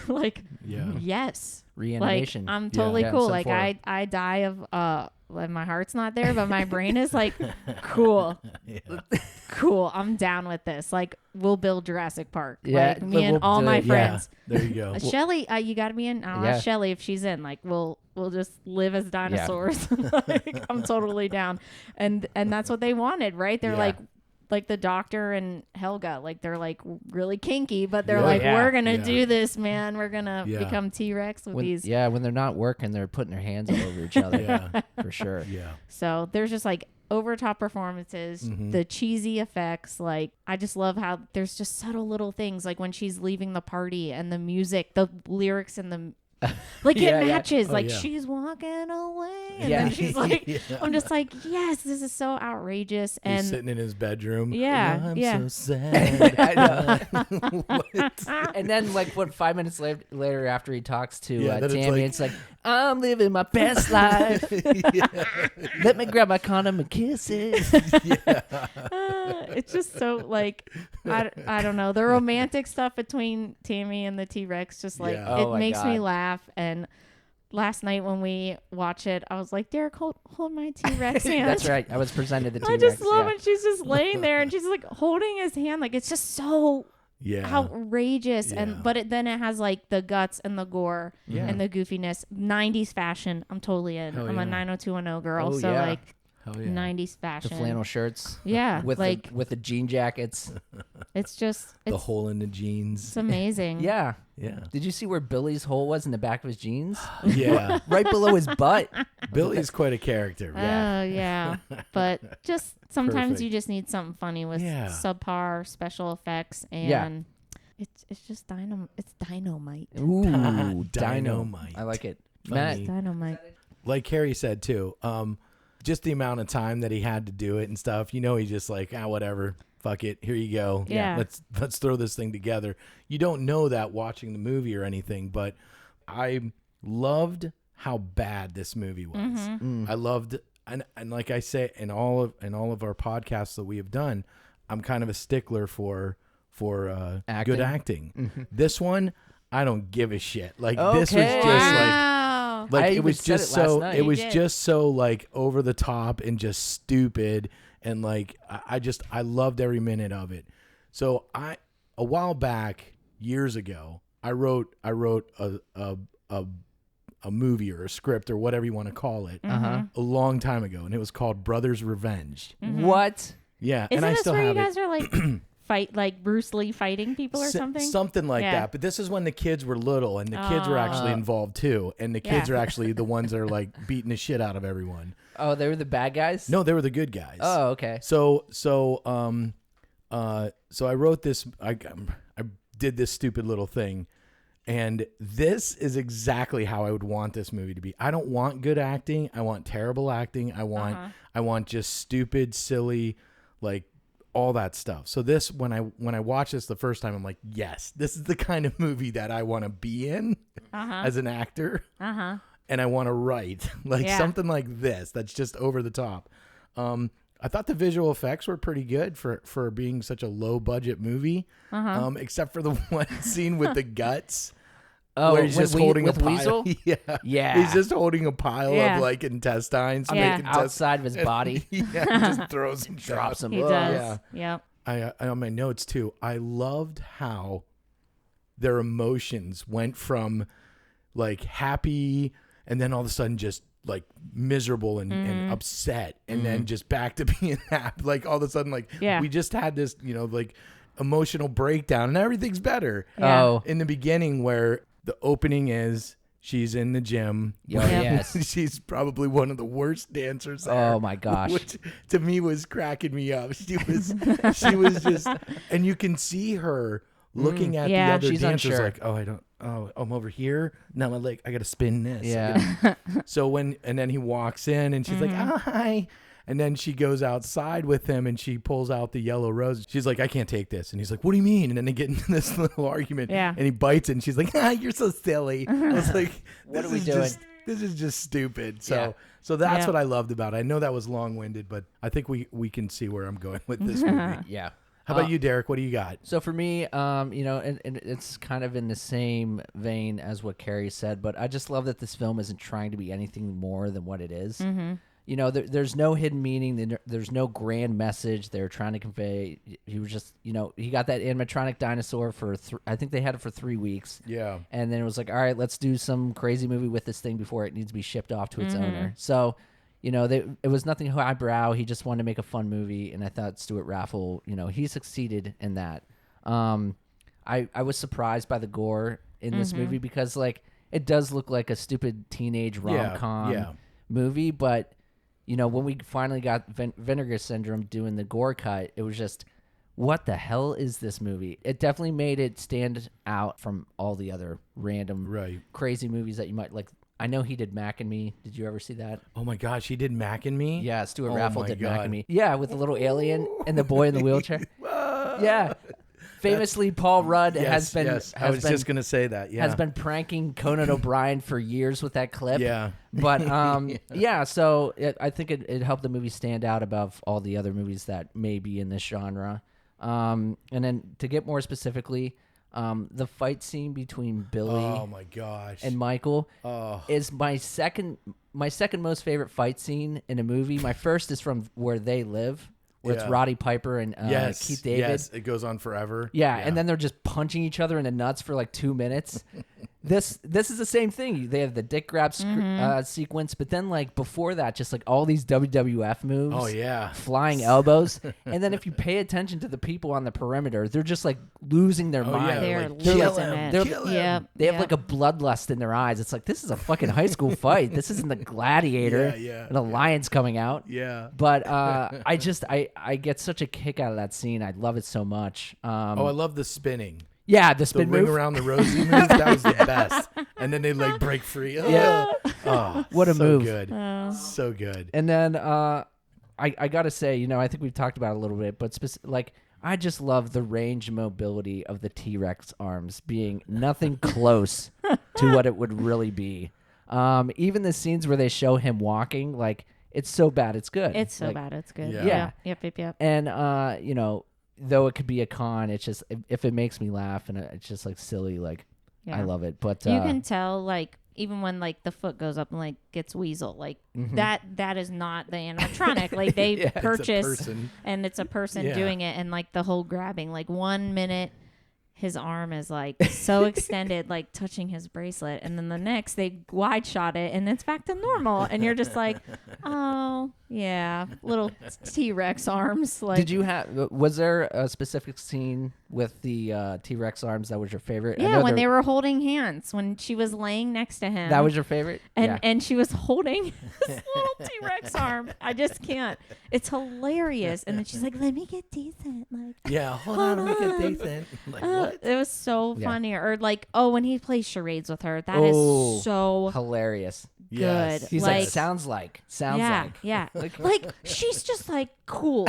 Like yes, reanimation. Like I'm totally cool. Like I die of my heart's not there, but my brain is like cool. Cool. I'm down with this. Like we'll build Jurassic Park. Like me and all my friends. There you go. Shelly, you got to be in. I'll ask Shelly if she's in. Like we'll just live as dinosaurs. Like I'm totally down. And that's what they wanted, right? They're like the doctor and Helga, like they're like really kinky, but they're we're gonna do this, man. We're gonna become T-Rex with these. Yeah, when they're not working, they're putting their hands all over each other. For sure. Yeah. So there's just like over top performances, the cheesy effects. Like I just love how there's just subtle little things, like when she's leaving the party and the music, the lyrics, and the like it matches. Like she's walking away, and then she's like, I'm just like, yes, this is so outrageous. And he's sitting in his bedroom. I'm so sad. And then like 5 minutes later after he talks to Tammy, it's like, I'm living my best life. Let me grab my condom and kiss it. It's just so like I don't know, the romantic stuff between Tammy and the T-Rex just like it makes me laugh. And last night when we watch it, I was like, Derek, hold my T-Rex hand. That's right. I was presented the T-Rex. I just love it. She's just laying there and she's like holding his hand. Like it's just so outrageous. And but then it has like the guts and the gore and the goofiness. 90s fashion. I'm totally in. I'm a 90210 girl. Like 90s fashion. The flannel shirts. Yeah. With like with the jean jackets. It's just the hole in the jeans. It's amazing. Yeah. Did you see where Billy's hole was in the back of his jeans? Yeah. Right below his butt. Billy's quite a character. Yeah. But just sometimes you just need something funny with subpar special effects, and it's just dynamite. It's dynamite. Ooh, dynamite. I like it. Matt, dynamite. Like Carrie said too, just the amount of time that he had to do it and stuff. You know, he's just like, whatever. Fuck it. Here you go. Yeah. Let's throw this thing together. You don't know that watching the movie or anything, but I loved how bad this movie was. I loved, and like I say, in all of our podcasts that we have done, I'm kind of a stickler for good acting. This one, I don't give a shit. Like this was just like it was just so like over the top and just stupid. And like I loved every minute of it. So a while back, years ago, I wrote a movie or a script or whatever you want to call it a long time ago, and it was called Brothers Revenge. What? Yeah, Isn't and I still where have you guys are like fight like Bruce Lee fighting people or something? Something like that. But this is when the kids were little, and the kids were actually involved too, and the kids are actually the ones that are like beating the shit out of everyone. Oh, they were the bad guys? No, they were the good guys. Oh, okay. So I wrote this. I did this stupid little thing, and this is exactly how I would want this movie to be. I don't want good acting. I want terrible acting. I want just stupid, silly, like all that stuff. So this, when I watched this the first time, I'm like, yes, this is the kind of movie that I want to be in as an actor. And I want to write like something like this that's just over the top. I thought the visual effects were pretty good for being such a low budget movie, except for the one scene with the guts. Oh, where he's just holding with a pile. Weasel? Yeah. He's just holding a pile of like intestines. Outside of his body. He just throws them, drops them. He does. Yeah. I on my notes too, I loved how their emotions went from like happy and then all of a sudden just like miserable and upset and then just back to being happy. Like all of a sudden, like we just had this, like emotional breakdown and everything's better. In the beginning where the opening is she's in the gym. Yes. She's probably one of the worst dancers there. Oh my gosh. Which to me was cracking me up. She was just, and you can see her looking at the other dancers unsure. like, I'm over here. Now I got to spin this. Yeah. So and then he walks in and she's like, oh, hi. And then she goes outside with him and she pulls out the yellow rose. She's like, I can't take this. And he's like, what do you mean? And then they get into this little argument. Yeah. And he bites it and she's like, you're so silly. I was like, what are we doing? This is just stupid. So that's what I loved about it. I know that was long-winded, but I think we can see where I'm going with this movie. Yeah. How about you, Derek? What do you got? So for me, and it's kind of in the same vein as what Carrie said, but I just love that this film isn't trying to be anything more than what it is. There's no hidden meaning. There's no grand message they're trying to convey. He was just, he got that animatronic dinosaur for, I think they had it for 3 weeks. Yeah. And then it was like, all right, let's do some crazy movie with this thing before it needs to be shipped off to its owner. So, it was nothing highbrow. He just wanted to make a fun movie, and I thought Stuart Raffle, he succeeded in that. I was surprised by the gore in this movie because, like, it does look like a stupid teenage rom-com movie, but when we finally got Vinegar Syndrome doing the gore cut, it was just, what the hell is this movie? It definitely made it stand out from all the other random crazy movies that you might like. I know he did Mac and Me. Did you ever see that? Oh my gosh, he did Mac and Me? Yeah, Stuart Raffle did Mac and Me. Yeah, with the little alien and the boy in the wheelchair. Yeah. Famously, Paul Rudd has been. Yes. I was just going to say that. Yeah. Has been pranking Conan O'Brien for years with that clip. Yeah. But so I think it helped the movie stand out above all the other movies that may be in this genre. And then to get more specifically, the fight scene between Billy and Michael is my second most favorite fight scene in a movie. My first is from Where They Live, where it's Roddy Piper and Keith David. Yes, it goes on forever. Yeah, and then they're just punching each other in the nuts for like 2 minutes. This is the same thing. They have the dick grab sequence, but then like before that, just like all these WWF moves. Oh yeah, flying elbows, and then if you pay attention to the people on the perimeter, they're just like losing their mind. They're like, losing it. They have like a bloodlust in their eyes. It's like, this is a fucking high school fight. This isn't the Gladiator and a lion's coming out. Yeah. But I get such a kick out of that scene. I love it so much. I love the spinning. Yeah, the spin ring move. around the Rosie move, that was the best. And then they like break free. Yeah. Oh, what a so move. Good. So good. And then I got to say, I think we've talked about it a little bit, but I just love the range and mobility of the T-Rex arms being nothing close to what it would really be. Even the scenes where they show him walking, like, it's so bad, it's good. It's so bad, it's good. Yeah. Yep. And, though it could be a con, it's just, if it makes me laugh and it's just like silly, like, I love it. But you can tell, like, even when like the foot goes up and like gets weasel, like that is not the animatronic. Like they purchase and it's a person doing it, and like the whole grabbing, like 1 minute his arm is like so extended, like touching his bracelet, and then the next they wide shot it and it's back to normal, and you're just like, oh yeah, little T-Rex arms. Like, was there a specific scene with the T-Rex arms that was your favorite? Yeah, when they were holding hands, when she was laying next to him. That was your favorite? And she was holding this little T-Rex arm. I just can't. It's hilarious. And then she's like, let me get decent. Like, hold on, let me get decent. Like, what? It was so funny. Or like, when he plays charades with her, that is so hilarious. Good. He's like, sounds like. Yeah. Like she's just like cool.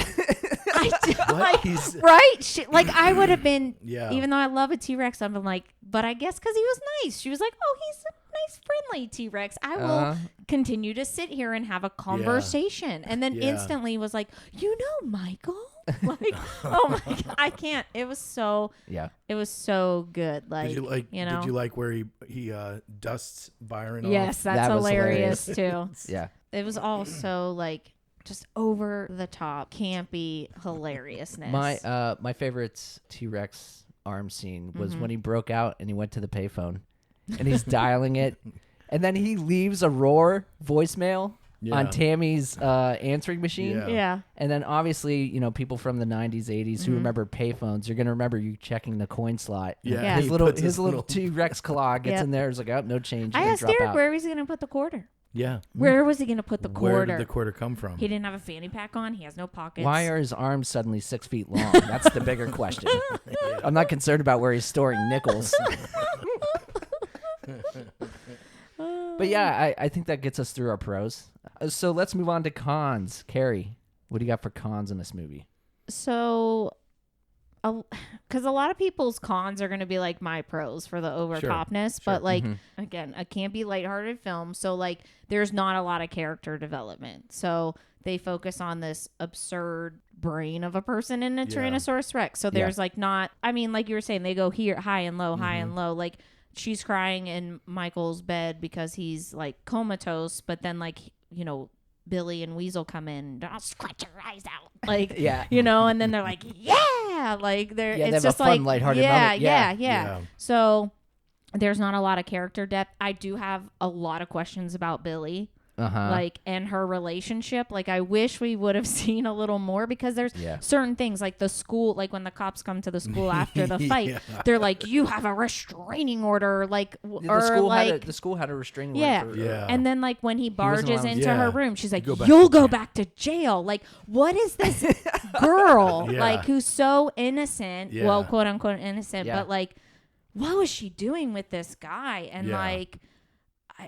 Right? Like I would have been, Yeah. even though I love a T-Rex, I'm like, but I guess because he was nice. She was like, oh, he's a nice, friendly T-Rex. I will continue to sit here and have a conversation. And then instantly was like, you know, Michael? Like, oh my God, I can't. It was so good. Like, did you like where he dusts Byron off? Yes, that's hilarious too. Yeah. It was all so like just over the top, campy hilariousness. My favorite T-Rex arm scene was when he broke out and he went to the payphone and he's dialing it, and then he leaves a roar voicemail on Tammy's answering machine. Yeah. And then obviously, you know, people from the 90s, 80s who remember payphones, you're going to remember you checking the coin slot. Yeah. His little T-Rex claw gets in there. It's like, oh, no change. I asked Derek where was he going to put the quarter. Yeah. Where was he going to put the quarter? Where did the quarter come from? He didn't have a fanny pack on. He has no pockets. Why are his arms suddenly 6 feet long? That's the bigger question. I'm not concerned about where he's storing nickels. But yeah, I think that gets us through our pros. So let's move on to cons. Carrie, what do you got for cons in this movie? So, because a lot of people's cons are going to be like my pros for the overtopness, but like, again, a campy, lighthearted film. So like, there's not a lot of character development. So they focus on this absurd brain of a person in a Tyrannosaurus Rex. So there's like not, I mean, like you were saying, they go here, high and low, high and low. Like, she's crying in Michael's bed because he's like comatose, but then like, you know, Billy and Weasel come in, I'll scratch your eyes out. Like, you know, and then they're like, like they're, it's just like, lighthearted moment. Yeah. So there's not a lot of character depth. I do have a lot of questions about Billy. Like, and her relationship. Like, I wish we would have seen a little more, because there's certain things like the school, like when the cops come to the school after the fight, they're like, you have a restraining order. Like, the school had a restraining order. And then like when he barges into her room, she's like, you'll go back to jail. Like, what is this girl like who's so innocent? Well, quote unquote innocent, but like, what was she doing with this guy? And like,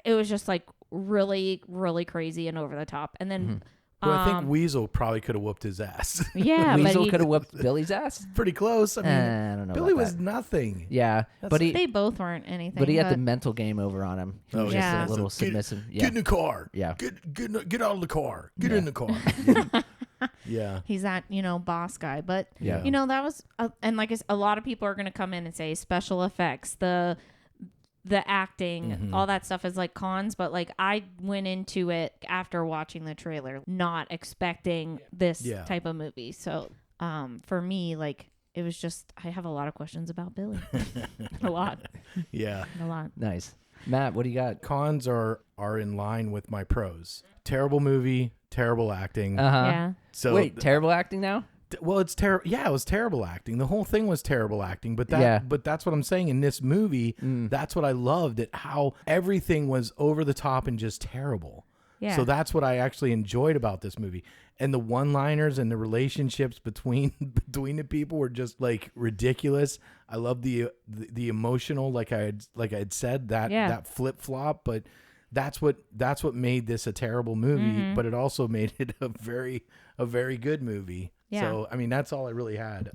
it was just like really, really crazy and over the top. And then well, I think Weasel probably could have whooped his ass. Yeah, Weasel could have whooped Billy's ass. Pretty close. I mean, I don't know. Billy was nothing. Yeah, but they both weren't anything. But he had the mental game over on him. He was just a little submissive. Get in the car. Yeah. Get out of the car. Get in the car. Yeah. He's that, you know, boss guy. But, you know, that was, and like a lot of people are going to come in and say special effects, the acting, all that stuff is like cons, but like I went into it after watching the trailer not expecting this type of movie. So for me, like, it was just, I have a lot of questions about Billy. A lot. Yeah. A lot. Nice. Matt, what do you got? Cons are in line with my pros. Terrible movie, terrible acting. Yeah. So wait, terrible acting now? Well, it's terrible. Yeah, it was terrible acting. The whole thing was terrible acting. But that's what I'm saying. In this movie, that's what I loved. How everything was over the top and just terrible. Yeah. So that's what I actually enjoyed about this movie. And the one-liners and the relationships between the people were just like ridiculous. I love the emotional, like I had said, that flip-flop. But that's what made this a terrible movie. But it also made it a very good movie. Yeah. So, I mean, that's all I really had.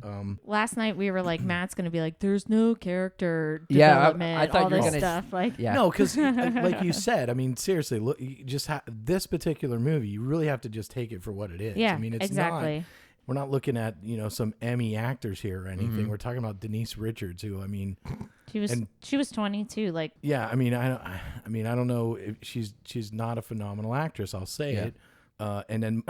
Last night we were like, Matt's going to be like, there's no character development, I thought all this stuff. Like, no, because like you said, I mean, seriously, look, you just this particular movie, you really have to just take it for what it is. Yeah, I mean, it's exactly. We're not looking at, you know, some Emmy actors here or anything. We're talking about Denise Richards, who, I mean, she was 22. Like, yeah, I mean, I don't know if she's not a phenomenal actress. I'll say it. And then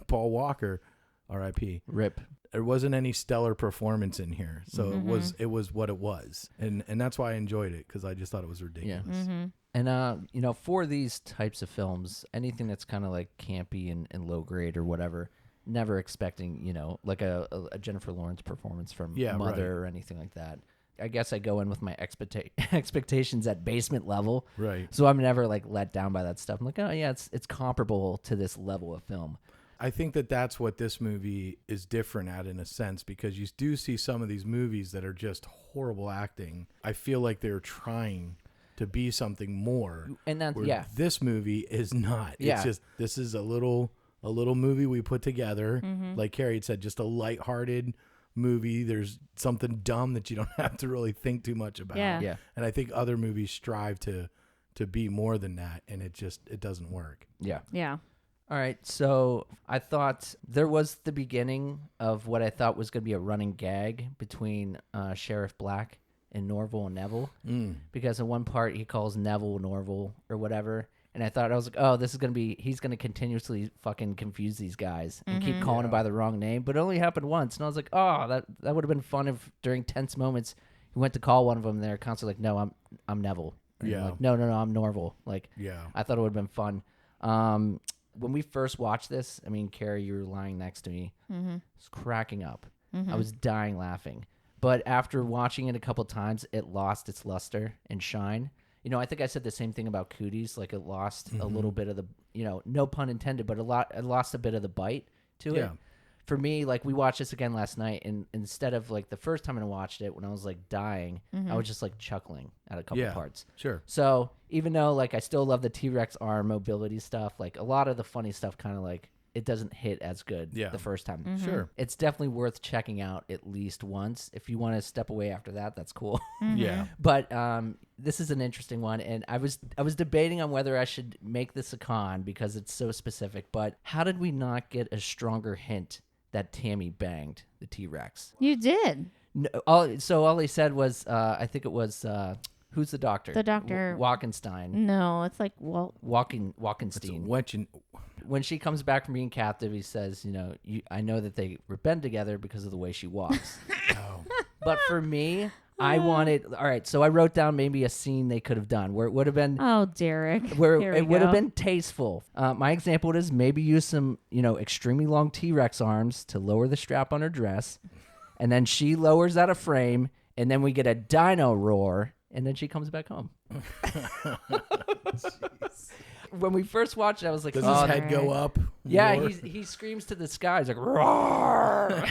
Paul Walker. R.I.P. Rip. There wasn't any stellar performance in here, so it was what it was, and that's why I enjoyed it, because I just thought it was ridiculous. Yeah. And you know, for these types of films, anything that's kind of like campy and low grade or whatever, never expecting, you know, like a Jennifer Lawrence performance from Mother or anything like that. I guess I go in with my expectations at basement level, right? So I'm never like let down by that stuff. I'm like, oh yeah, it's comparable to this level of film. I think that's what this movie is different at, in a sense, because you do see some of these movies that are just horrible acting. I feel like they're trying to be something more, and then this movie is not. It's just, this is a little little movie we put together. Like Carrie had said, just a lighthearted movie. There's something dumb that you don't have to really think too much about. Yeah. And I think other movies strive to be more than that, and it doesn't work. Yeah. All right, so I thought there was the beginning of what I thought was going to be a running gag between Sheriff Black and Norval and Neville, because in one part he calls Neville Norval or whatever, and I was like, oh, this is going to be, he's going to continuously fucking confuse these guys and keep calling him by the wrong name, but it only happened once, and I was like, oh, that would have been fun if during tense moments he went to call one of them and they're constantly like, no, I'm Neville. And like, no, I'm Norval. Like, I thought it would have been fun. When we first watched this, I mean, Carrie, you were lying next to me. I was cracking up. I was dying laughing. But after watching it a couple times, it lost its luster and shine. You know, I think I said the same thing about Cooties. Like, it lost a little bit of the, you know, no pun intended, but it lost a bit of the bite to it. For me, like, we watched this again last night, and instead of, like, the first time I watched it when I was, like, dying, I was just, like, chuckling at a couple parts. Sure. So even though, like, I still love the T-Rex arm mobility stuff, like, a lot of the funny stuff kind of, like, it doesn't hit as good the first time. Sure. It's definitely worth checking out at least once. If you want to step away after that, that's cool. Yeah. But this is an interesting one, and I was debating on whether I should make this a con because it's so specific, but how did we not get a stronger hint that Tammy banged the T-Rex? You did. No, all he said was, I think it was, who's the doctor? The doctor. Walkenstein. No, it's like, well. Walkenstein. When she comes back from being captive, he says, you know, I know that they were been together because of the way she walks. But for me, I wanted, all right, so I wrote down maybe a scene they could have done where it would have been. Oh, Derek. Where it would have been tasteful. My example is maybe use some, you know, extremely long T-Rex arms to lower the strap on her dress. And then she lowers out of frame. And then we get a dino roar. And then she comes back home. When we first watched it, I was like, does his head go up? Yeah, he screams to the sky. He's like, roar!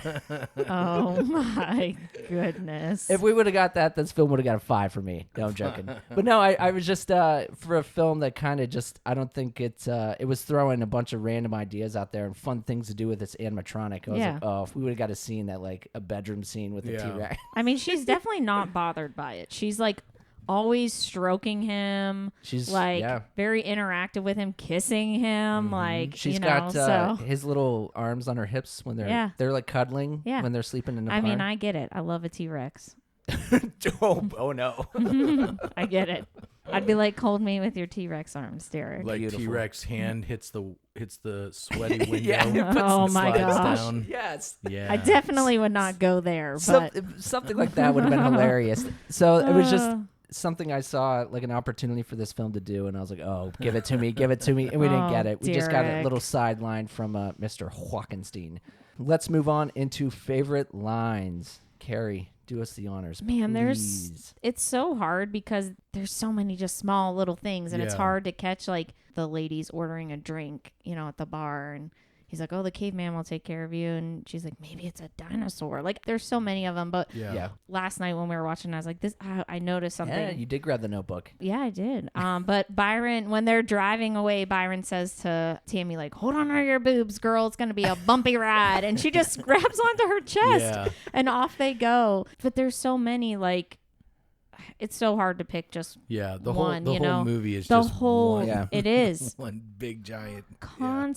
Oh, my goodness. If we would have got that, this film would have got a 5 for me. No, I'm joking. But no, I was just, for a film that kind of just, I don't think it was throwing a bunch of random ideas out there and fun things to do with this animatronic. I was like, oh, if we would have got a scene that, like, a bedroom scene with a T-Rex. I mean, she's definitely not bothered by it. She's like, always stroking him. She's like very interactive with him, kissing him. Like she's got his little arms on her hips when they're like cuddling when they're sleeping in the park. I mean, I get it. I love a T-Rex. oh no. I get it. I'd be like, hold me with your T-Rex arms, Derek. Like Beautiful. T-Rex hand hits the sweaty window. Oh my gosh. Down. Yes. Yeah. I definitely would not go there, but something like that would have been hilarious. So it was just something I saw, like an opportunity for this film to do, and I was like, oh, give it to me, and we didn't get it. We just got a little sideline from Mr. Walkenstein. Let's move on into favorite lines. Carrie, do us the honors, man, please. It's so hard because there's so many just small little things, and it's hard to catch, like the ladies ordering a drink, you know, at the bar, and he's like, oh, the caveman will take care of you. And she's like, maybe it's a dinosaur. Like, there's so many of them. But last night when we were watching, I was like, I noticed something. Yeah, you did grab the notebook. Yeah, I did. But Byron, when they're driving away, Byron says to Tammy, like, hold on to your boobs, girl. It's going to be a bumpy ride. And she just grabs onto her chest and off they go. But there's so many, like, it's so hard to pick just the one, whole movie is the just whole one. It is one big giant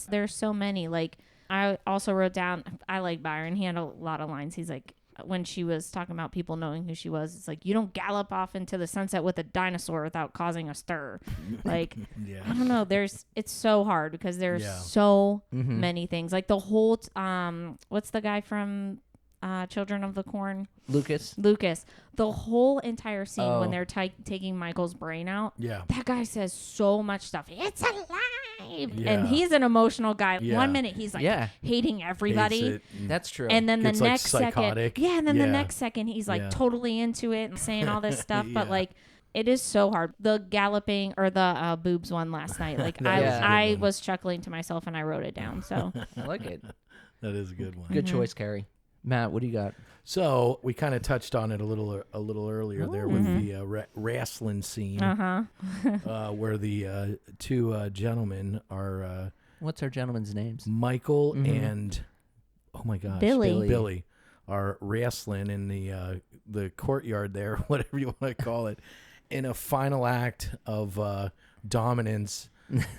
There's so many. Like, I also wrote down, I like Byron. He had a lot of lines. He's like, when she was talking about people knowing who she was, it's like, you don't gallop off into the sunset with a dinosaur without causing a stir. Like, I don't know. It's so hard because there's so many things. Like the whole, what's the guy from Children of the Corn? Lucas. The whole entire scene when they're taking Michael's brain out. Yeah. That guy says so much stuff. It's alive. Yeah. And he's an emotional guy. Yeah. 1 minute he's like hating everybody. That's true. And then the it's next like psychotic. second. Yeah, and then the next second he's like totally into it and saying all this stuff. But like, it is so hard. The galloping or the boobs one last night. Like I was chuckling to myself and I wrote it down. So I like it. That is a good one. Good choice, Carrie. Matt, what do you got? So we kind of touched on it a little earlier there with the wrestling scene, where the two gentlemen are What's our gentlemen's names? Michael and oh my gosh, Billy are wrestling in the courtyard there, whatever you want to call it. In a final act of dominance,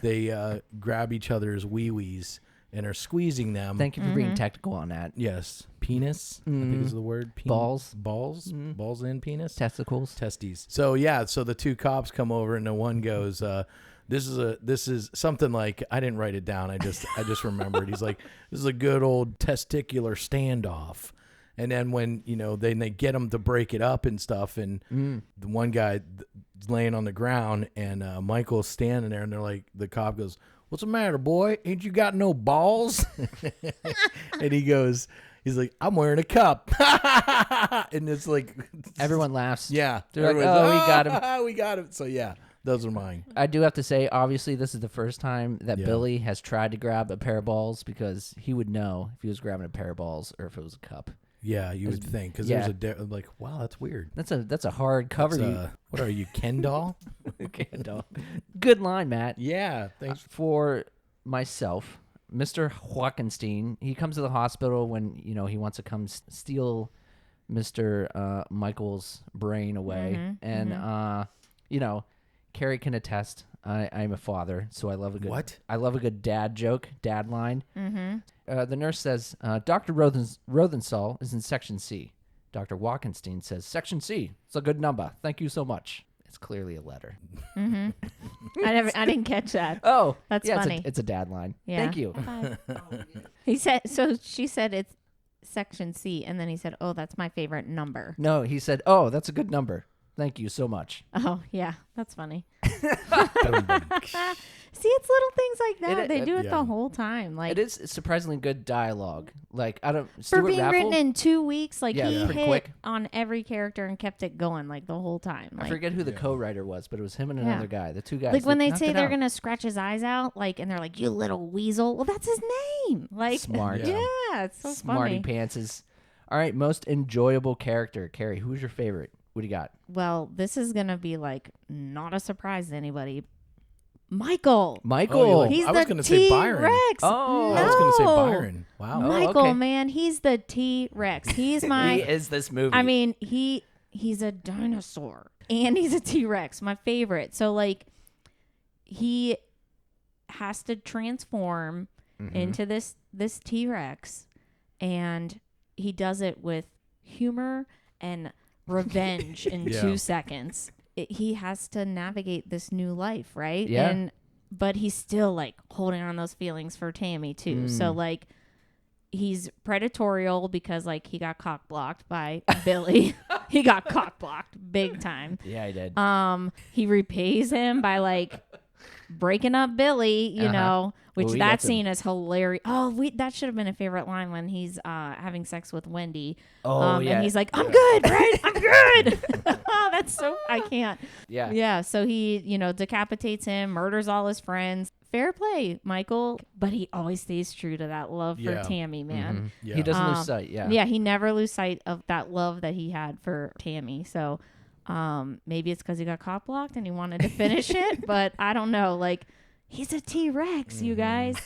they grab each other's wee-wees and are squeezing them. Thank you for being technical on that. Yes. Penis, I think is the word. Balls. Balls and penis. Testicles. Testes. So so the two cops come over and the one goes, this is something like, I didn't write it down. I just remembered. He's like, this is a good old testicular standoff. And then when, then they get him to break it up and stuff. And the one guy laying on the ground and Michael's standing there and they're like, the cop goes, "What's the matter, boy? Ain't you got no balls?" And he's like, "I'm wearing a cup." And it's like, everyone laughs. Yeah. They're like, "Oh, we got him. We got him." So yeah, those are mine. I do have to say, obviously, this is the first time that Billy has tried to grab a pair of balls, because he would know if he was grabbing a pair of balls or if it was a cup. Yeah, you would think, because there's like, wow, that's weird. That's a hard cover. What are you, Ken doll? Ken doll. Good line, Matt. Yeah, thanks. For myself, Mr. Hawkenstein, he comes to the hospital when he wants to come steal Mr. Michael's brain away, and Carrie can attest. I'm a father, so I love a good I love a good dad joke, dad line. The nurse says, "Dr. Rothenthal is in Section C." Dr. Walkenstein says, "Section C. It's a good number. Thank you so much." It's clearly a letter. I didn't catch that. Oh, that's funny. It's a dad line. Yeah. Thank you. He said. So she said it's Section C, and then he said, "Oh, that's my favorite number." No, he said, "Oh, that's a good number. Thank you so much." Oh, yeah. That's funny. See, it's little things like that. They do it the whole time. Like, it is surprisingly good dialogue. Like, for Stuart being Raffle, written in 2 weeks, like he pretty hit quick on every character and kept it going like the whole time. Like, I forget who the co-writer was, but it was him and another guy. The two guys. Like when they knocked say it they're out. gonna scratch his eyes out, like, and they're like, "You little weasel." Well, that's his name. Like, smart. Yeah, it's so Smarty funny. pantses. All right, most enjoyable character, Carrie. Who's your favorite? What do you got? Well, this is gonna be like not a surprise to anybody. Michael. Michael. He's I was the gonna say Byron. T-Rex. Oh. No. I was going to say Byron. Wow. Michael, okay. man, he's the T-Rex. He's my. He is this movie. I mean, he's a dinosaur and he's a T-Rex. My favorite. So like, he has to transform into this T-Rex, and he does it with humor and revenge in 2 seconds. He has to navigate this new life, right? Yeah. But he's still like holding on those feelings for Tammy too. So like, he's predatorial because like he got cock blocked by Billy. He got cock blocked big time. Yeah, he did. He repays him by like breaking up Billy, you know, which that scene is hilarious. Oh, that should have been a favorite line when he's having sex with Wendy. Oh, yeah. And he's like, "I'm good, right? I'm good." Oh, that's so, I can't. Yeah. Yeah. So he, decapitates him, murders all his friends. Fair play, Michael. But he always stays true to that love for Tammy, man. Yeah. He doesn't lose sight. Yeah. Yeah. He never lose sight of that love that he had for Tammy. So maybe it's because he got cock blocked and he wanted to finish it, but I don't know. Like, he's a T-Rex, you guys.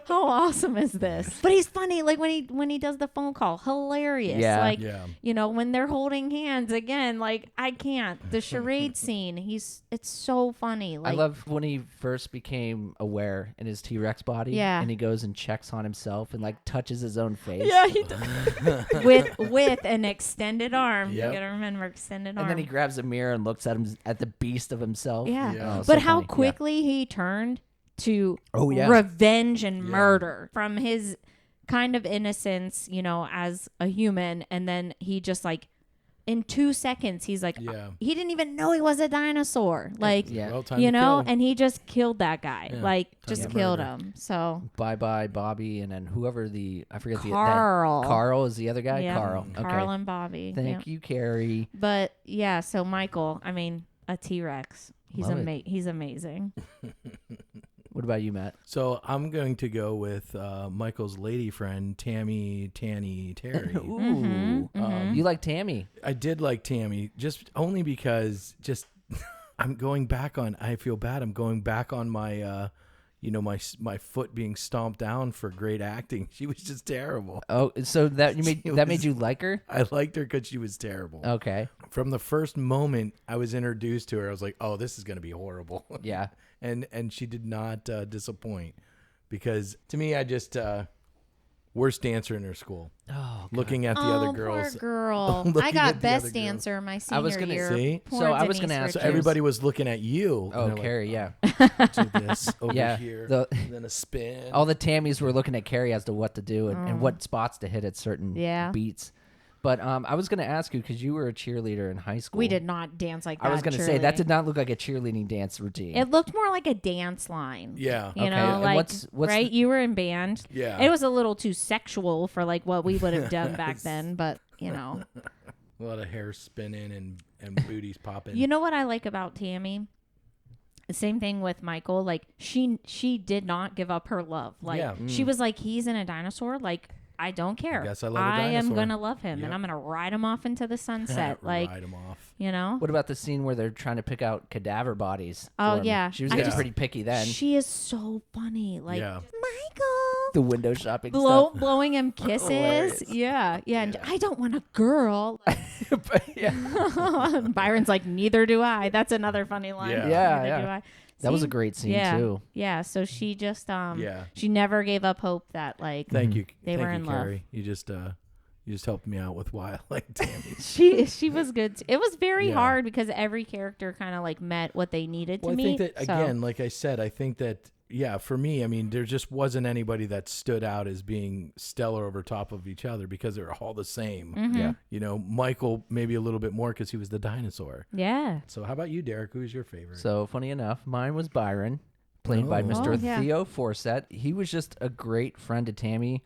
How awesome is this? But he's funny. Like when he does the phone call, hilarious. Yeah. Like, when they're holding hands again, like I can't. The charade scene, it's so funny. Like, I love when he first became aware in his T-Rex body. Yeah. And he goes and checks on himself and like touches his own face. Yeah, he does. with an extended arm. Yep. You gotta remember extended arm. And then he grabs a mirror and looks at the beast of himself. Yeah. Yeah. Oh, But so how funny. quickly he turned to yeah. revenge and murder from his kind of innocence, as a human. And then he just like, in 2 seconds, he's like, he didn't even know he was a dinosaur. Like, Well, time to kill. and he just killed that guy. Yeah. Like, Time just to killed murder. him. So, Bye-bye, Bobby, and then whoever I forget Carl. Carl is the other guy? Yeah. Carl. Okay. Carl and Bobby. Thank you, Carrie. But, yeah, so Michael, I mean, a T-Rex. He's Love it. He's amazing. What about you, Matt? So I'm going to go with Michael's lady friend, Tammy Terry. Ooh. You like Tammy. I did like Tammy, just only because I feel bad. I'm going back on my my foot being stomped down for great acting. She was just terrible. Oh, so that made you like her? I liked her because she was terrible. Okay. From the first moment I was introduced to her, I was like, oh, this is going to be horrible. Yeah. And she did not disappoint, because to me, I just worst dancer in her school. Oh, God. Looking at the other girls. Poor girl. I got best dancer my senior year. See? Poor So I was Denise gonna ask. So Richards. everybody was looking at you. Oh, Carrie, like, yeah. do this over Yeah, here, and then a spin. All the Tammys were looking at Carrie as to what to do and what spots to hit at certain beats. But I was going to ask you, because you were a cheerleader in high school. We did not dance like that. I was going to say, that did not look like a cheerleading dance routine. It looked more like a dance line. Yeah. You know, and like, what's right? You were in band. Yeah. It was a little too sexual for like what we would have done back then, but you know. A lot of hair spinning and booties popping. You know what I like about Tammy? The same thing with Michael. Like she did not give up her love. Like she was like, he's in a dinosaur. Like, I don't care. I guess I love a I am dinosaur. gonna love him, and I'm gonna ride him off into the sunset. Like, ride him off. You know. What about the scene where they're trying to pick out cadaver bodies? Oh yeah, she was getting pretty picky then. She is so funny. Like Michael, the window shopping stuff. blowing him kisses. yeah. And I don't want a girl. Byron's like, neither do I. That's another funny line. Neither do I. That was a great scene too. Yeah. So she just she never gave up hope that like Thank you. They were in love. Carrie. You just helped me out with why I like Tammy. she was good. It was very hard because every character kind of like met what they needed to meet. I think that again, like I said, I think that for me, I mean, there just wasn't anybody that stood out as being stellar over top of each other because they're all the same. Mm-hmm. Yeah. You know, Michael maybe a little bit more because he was the dinosaur. Yeah. So how about you, Derek? Who's your favorite? So funny enough, mine was Byron, played by Mr. Theo Forsett. He was just a great friend to Tammy.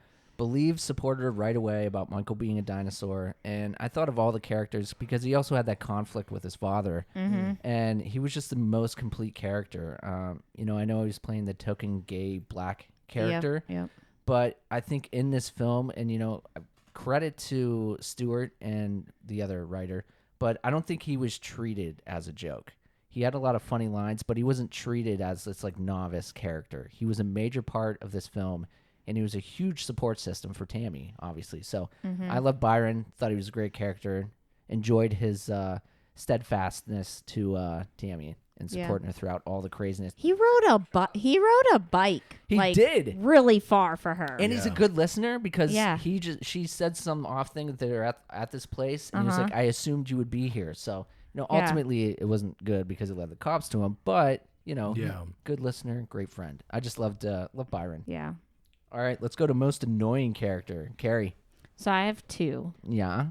Supported her right away about Michael being a dinosaur. And I thought of all the characters because he also had that conflict with his father. Mm-hmm. And he was just the most complete character. I know he was playing the token gay black character. Yeah. But I think in this film, and credit to Stewart and the other writer, but I don't think he was treated as a joke. He had a lot of funny lines, but he wasn't treated as this like novice character. He was a major part of this film. And he was a huge support system for Tammy, obviously. So I love Byron. Thought he was a great character. Enjoyed his steadfastness to Tammy and supporting her throughout all the craziness. He rode a bike. He did really far for her. And he's a good listener because she said some off thing that they're at this place, and he was like, "I assumed you would be here." So ultimately it wasn't good because it led the cops to him. But good listener, great friend. I just loved Byron. Yeah. All right, let's go to most annoying character, Carrie. So I have two. Yeah.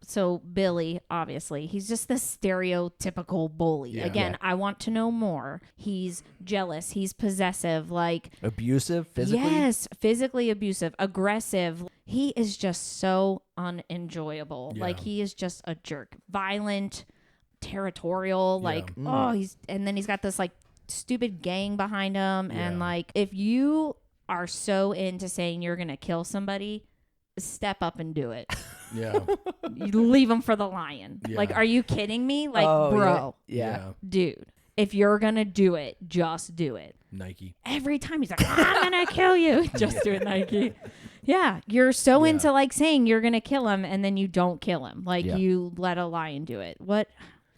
So Billy, obviously, he's just the stereotypical bully. Yeah. Again, I want to know more. He's jealous. He's possessive. Like abusive, physically. Yes, physically abusive, aggressive. He is just so unenjoyable. Yeah. Like he is just a jerk, violent, territorial. Like and then he's got this like stupid gang behind him, and like if you are so into saying you're gonna kill somebody, step up and do it. Yeah. You leave him for the lion. Yeah. Like, are you kidding me? Like, bro, dude, if you're gonna do it, just do it. Nike. Every time he's like, I'm gonna kill you. Just do it, Nike. Yeah, you're so into like saying you're gonna kill him, and then you don't kill him. Like you let a lion do it. What?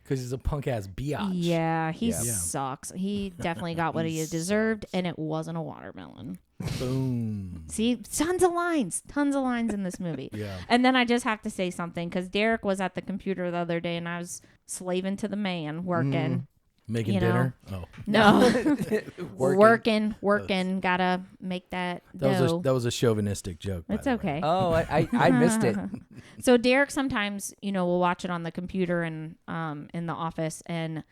Because he's a punk ass biatch. Yeah, he sucks. He definitely got what he deserved, and it wasn't a watermelon. Boom. See, tons of lines in this movie. Yeah. And then I just have to say something because Derek was at the computer the other day, and I was slaving to the man working. Making dinner? Oh. No. working. Gotta make that dough. That was a chauvinistic joke. It's okay. Oh, I missed it. So Derek sometimes, will watch it on the computer and in the office, and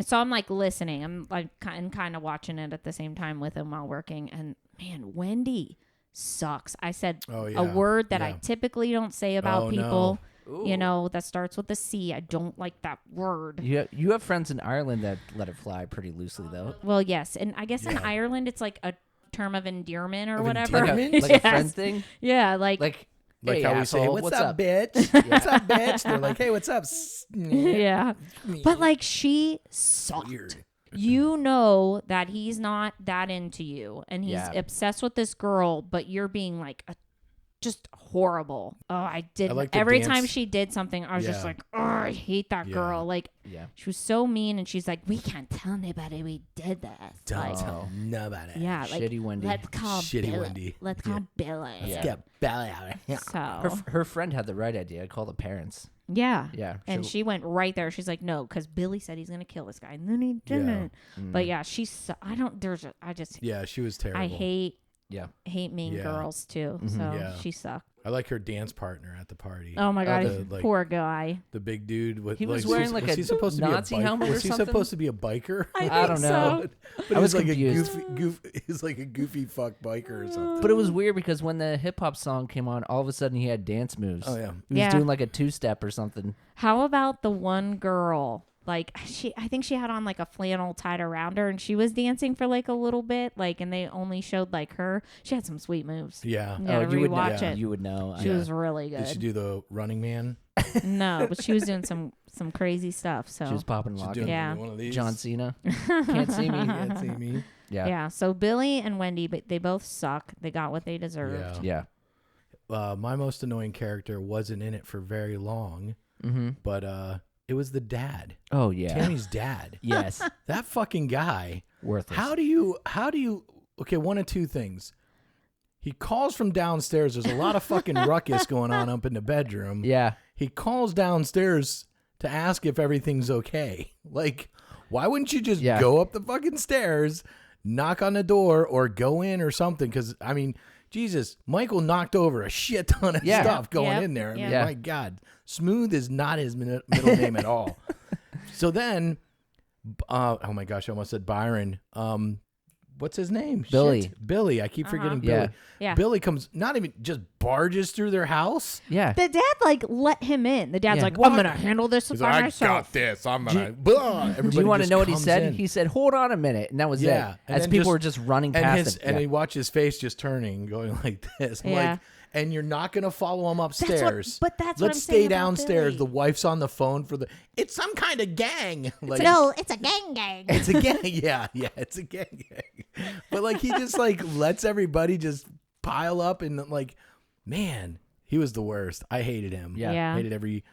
so I'm like listening. I'm like kind of watching it at the same time with him while working. And man, Wendy sucks. I said a word that I typically don't say about people. No. That starts with a C. I don't like that word. You have friends in Ireland that let it fly pretty loosely, though. Well, yes. And I guess in Ireland, it's like a term of endearment or whatever. Like a friend thing? Yeah. Like hey, how we say, what's up, bitch? What's up, bitch? They're like, hey, what's up? Yeah. But like she sucked. Weird. You know that he's not that into you, and he's obsessed with this girl, but you're being like just horrible. Oh, I did. Every time she did something, I was just like, oh, I hate that girl. Like, she was so mean, and she's like, we can't tell anybody we did this. Don't tell nobody. Yeah, like, shitty Wendy. Let's call Shitty Wendy. Let's call Billy. Let's get Billy out of here. So her friend had the right idea. Call the parents. Yeah. Yeah. And she went right there. She's like, no, because Billy said he's going to kill this guy. And then he didn't. But yeah, she was terrible. I hate mean Yeah. girls too. So she sucked. I like her dance partner at the party. Oh my God. Poor guy. The big dude. He was wearing like a Nazi helmet or something? Was he supposed to be a biker? I don't know. But I was like confused. He's like a goofy fuck biker or something. But it was weird because when the hip hop song came on, all of a sudden he had dance moves. Oh, yeah. He was doing like a 2-step or something. How about the one girl? Like I think she had on like a flannel tied around her, and she was dancing for like a little bit, like, and they only showed like her. She had some sweet moves. Yeah. You gotta rewatch it. You would know. She was really good. Did she do the Running Man? No, but she was doing some crazy stuff. So she was popping locking. Yeah. One of these. John Cena. Can't see me. Can't see me. Yeah. Yeah. So Billy and Wendy, but they both suck. They got what they deserved. Yeah. My most annoying character wasn't in it for very long, but it was the dad. Oh yeah, Tammy's dad. Yes, that fucking guy. Worthless. How do you? Okay, one of two things. He calls from downstairs. There's a lot of fucking ruckus going on up in the bedroom. Yeah. He calls downstairs to ask if everything's okay. Like, why wouldn't you just go up the fucking stairs, knock on the door, or go in or something? Because I mean, Jesus, Michael knocked over a shit ton of stuff going in there. I mean, my God. Smooth is not his middle name at all. So then, oh my gosh, I almost said Byron. What's his name? Billy. Shit. Billy. I keep forgetting Billy. Yeah. Billy comes, not even just barges through their house. Yeah. The dad like let him in. The dad's like, I'm gonna handle this by myself. I got this. I'm gonna. Do you want to know what he said? He said, "Hold on a minute," and that was it. As people were just running past him, and he watched his face just turning, going like this. Like, and you're not going to follow him upstairs. That's Let's stay downstairs. The wife's on the phone for it's some kind of gang. Like, no, it's a gang. It's a gang. Yeah, it's a gang. But like he just like lets everybody just pile up and like, man, he was the worst. I hated him. Yeah. I hated every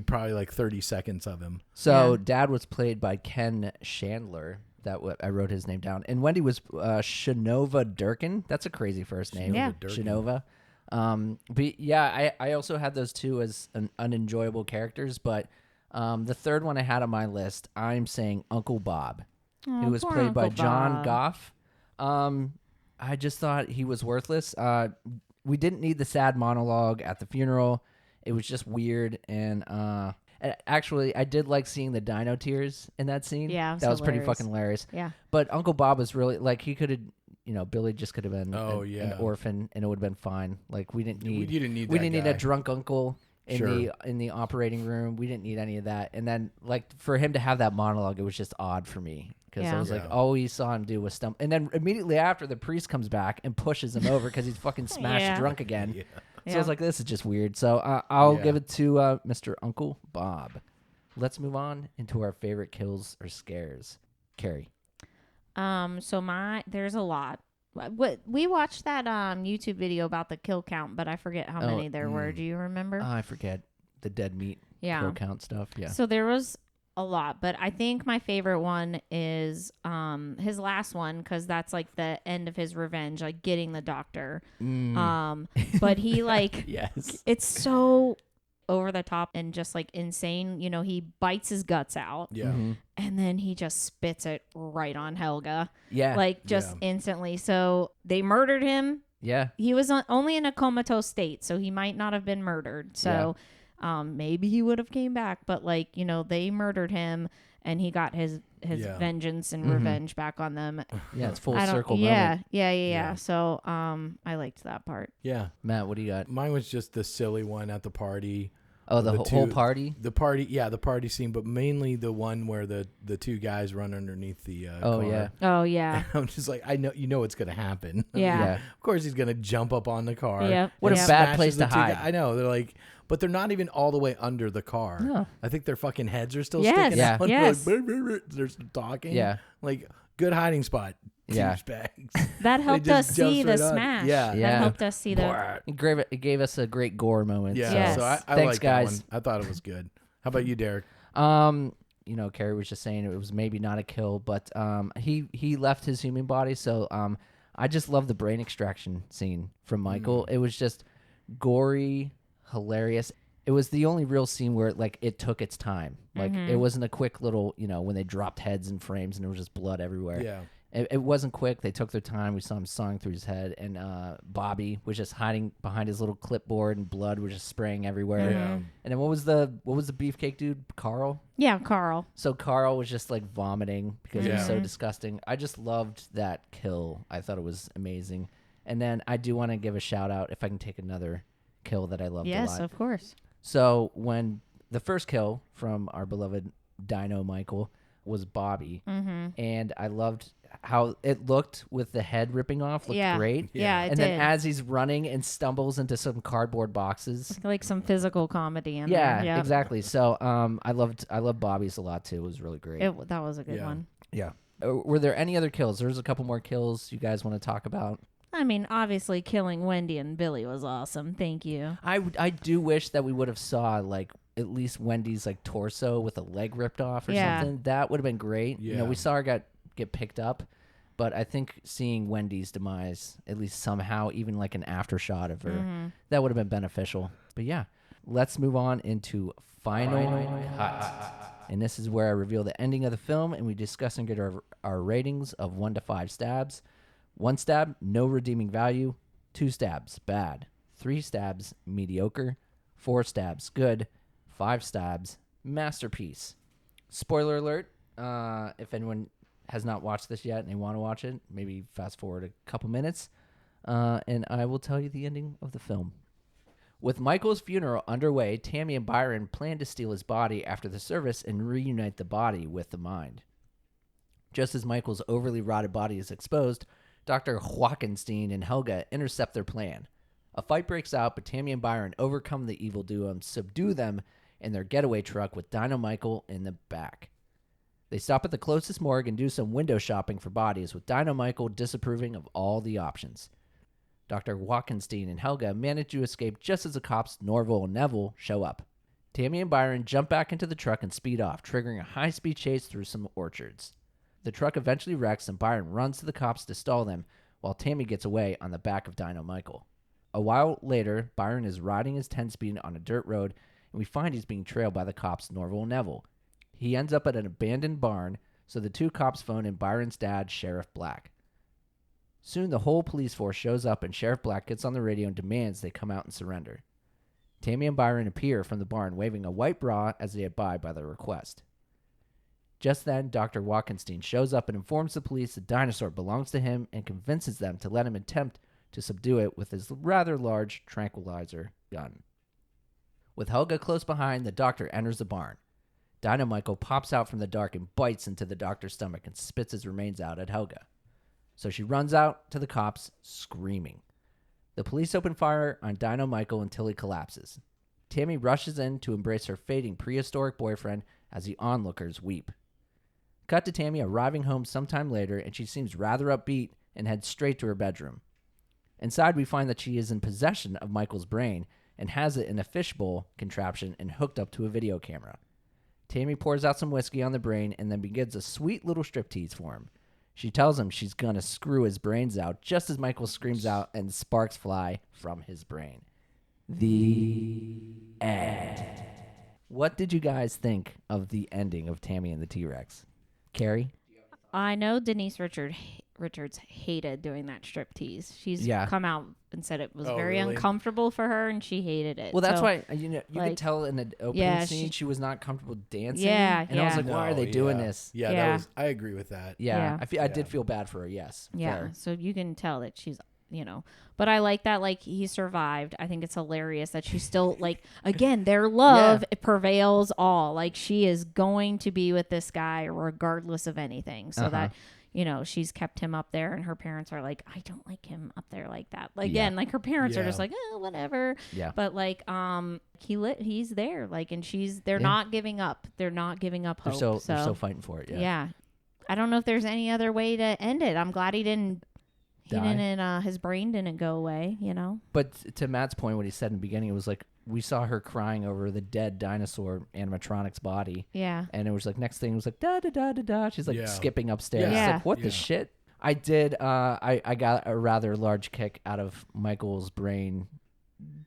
probably like 30 seconds of him. So Dad was played by Ken Chandler. I wrote his name down. And Wendy was Shinova Durkin. That's a crazy first name. Yeah. Shinova. But yeah, I also had those two as unenjoyable characters, but the third one I had on my list, I'm saying Uncle Bob, who was played by John Goff. I just thought he was worthless. We didn't need the sad monologue at the funeral. It was just weird, and actually, I did like seeing the dino tears in that scene. Yeah, that was pretty fucking hilarious. Yeah, but Uncle Bob was really like he could have. Billy just could have been an orphan, and it would have been fine. Like we didn't need a drunk uncle in the operating room. We didn't need any of that. And then like for him to have that monologue, it was just odd for me because I was like, all we saw him do was stump. And then immediately after, the priest comes back and pushes him over because he's fucking smashed drunk again. So I was like, this is just weird. So I'll give it to Mr. Uncle Bob. Let's move on into our favorite kills or scares. Carrie. So there's a lot. We watched that YouTube video about the kill count, but I forget how many there were. Do you remember? I forget the dead meat kill count stuff. Yeah. So there was a lot, but I think my favorite one is his last one because that's like the end of his revenge, like getting the doctor. But he like it's so over the top and just like insane. He bites his guts out. Yeah. Mm-hmm. And then he just spits it right on Helga. Yeah. Like just instantly. So they murdered him. Yeah. He was only in a comatose state, so he might not have been murdered. So maybe he would have came back, but like, they murdered him and he got his vengeance and revenge back on them. Yeah, it's full circle moment. Yeah. So I liked that part. Yeah. Matt, what do you got? Mine was just the silly one at the party. Oh, the whole party? The party scene, but mainly the one where the two guys run underneath the car. Yeah. Oh, yeah. And I'm just like, I know what's going to happen. Yeah. Of course he's going to jump up on the car. Yep. What a bad place to hide. I know. They're like, but they're not even all the way under the car. No. I think their fucking heads are still Yes. sticking Yeah. out. Yes. They're talking. Yeah. Like, good hiding spot. Yeah. Douchebags. That helped us see the smash. Yeah. That helped us see the... It gave us a great gore moment. Yeah. Yes. So I Thanks, like guys. that one. I thought it was good. How about you, Derek? Carrie was just saying it was maybe not a kill, but he left his human body. So I just love the brain extraction scene from Michael. It was just gory, hilarious. It was the only real scene where it took its time. Like it wasn't a quick little, when they dropped heads in frames and there was just blood everywhere. Yeah. It wasn't quick. They took their time. We saw him sawing through his head, and Bobby was just hiding behind his little clipboard, and blood was just spraying everywhere. Yeah. And then what was the beefcake dude? Carl. Yeah, Carl. So Carl was just vomiting because it was so Yeah. disgusting. I just loved that kill. I thought it was amazing. And then I do want to give a shout out if I can take another kill that I loved a lot. Yes, of course. So when the first kill from our beloved Dino Michael was Bobby, and I loved how it looked with the head ripping off. Looked great. Yeah, it and did. then as he's running and stumbles into some cardboard boxes. Like some physical comedy in Yeah, there. Yeah, exactly. So I loved Bobby's a lot too. It was really great. That was a good one. Yeah. Were there any other kills? There's a couple more kills you guys want to talk about. I mean, obviously killing Wendy and Billy was awesome. Thank you. I do wish that we would have saw at least Wendy's torso with a leg ripped off or something. That would have been great. Yeah. We saw her get picked up, but I think seeing Wendy's demise, at least somehow, even an after shot of her, that would have been beneficial. But yeah, let's move on into Final Cut. And this is where I reveal the ending of the film and we discuss and get our ratings of 1 to 5 stabs. 1 stab, no redeeming value. 2 stabs, bad. 3 stabs, mediocre. 4 stabs, good. 5 stabs, masterpiece. Spoiler alert, if anyone has not watched this yet and they want to watch it, maybe fast forward a couple minutes, and I will tell you the ending of the film. With Michael's funeral underway, Tammy and Byron plan to steal his body after the service and reunite the body with the mind. Just as Michael's overly rotted body is exposed, Dr. Wachenstein and Helga intercept their plan. A fight breaks out, but Tammy and Byron overcome the evil duo and subdue them in their getaway truck with Dino Michael in the back. They stop at the closest morgue and do some window shopping for bodies, with Dino Michael disapproving of all the options. Dr. Wachenstein and Helga manage to escape just as the cops Norval and Neville show up. Tammy and Byron jump back into the truck and speed off, triggering a high-speed chase through some orchards. The truck eventually wrecks and Byron runs to the cops to stall them, while Tammy gets away on the back of Dino Michael. A while later, Byron is riding his 10-speed on a dirt road, and we find he's being trailed by the cops Norval and Neville. He ends up at an abandoned barn, so the 2 cops phone in Byron's dad, Sheriff Black. Soon the whole police force shows up and Sheriff Black gets on the radio and demands they come out and surrender. Tammy and Byron appear from the barn waving a white bra as they abide by their request. Just then, Dr. Wachenstein shows up and informs the police the dinosaur belongs to him and convinces them to let him attempt to subdue it with his rather large tranquilizer gun. With Helga close behind, the doctor enters the barn. Dino Michael pops out from the dark and bites into the doctor's stomach and spits his remains out at Helga. So she runs out to the cops, screaming. The police open fire on Dino Michael until he collapses. Tammy rushes in to embrace her fading prehistoric boyfriend as the onlookers weep. Cut to Tammy arriving home sometime later, and she seems rather upbeat and heads straight to her bedroom. Inside, we find that she is in possession of Michael's brain and has it in a fishbowl contraption and hooked up to a video camera. Tammy pours out some whiskey on the brain and then begins a sweet little striptease for him. She tells him she's gonna screw his brains out just as Michael screams out and sparks fly from his brain. The end. What did you guys think of the ending of Tammy and the T-Rex? Carrie? I know Denise Richards hated doing that striptease. She's come out and said it was very uncomfortable for her, and she hated it. Well, that's why you could tell in the opening scene she was not comfortable dancing. And I was like, why are they doing this? Yeah, I agree with that. I did feel bad for her. Yes. Yeah. Fair. So you can tell that she's But I like that, like, he survived. I think it's hilarious that she's still, like, again, their love prevails all. Like, she is going to be with this guy regardless of anything. So that, she's kept him up there, and her parents are like, I don't like him up there like that. Like, again, like, her parents are just like, whatever. Yeah. But, like, he's there, like, and they're not giving up. They're not giving up hope. They're still fighting for it. Yeah. I don't know if there's any other way to end it. I'm glad he didn't. His brain didn't go away, But to Matt's point, what he said in the beginning, it was like, we saw her crying over the dead dinosaur animatronic's body. Yeah. And it was like, next thing it was like, da da da da da. She's like skipping upstairs. Yeah. It's like, what the shit? I did. I got a rather large kick out of Michael's brain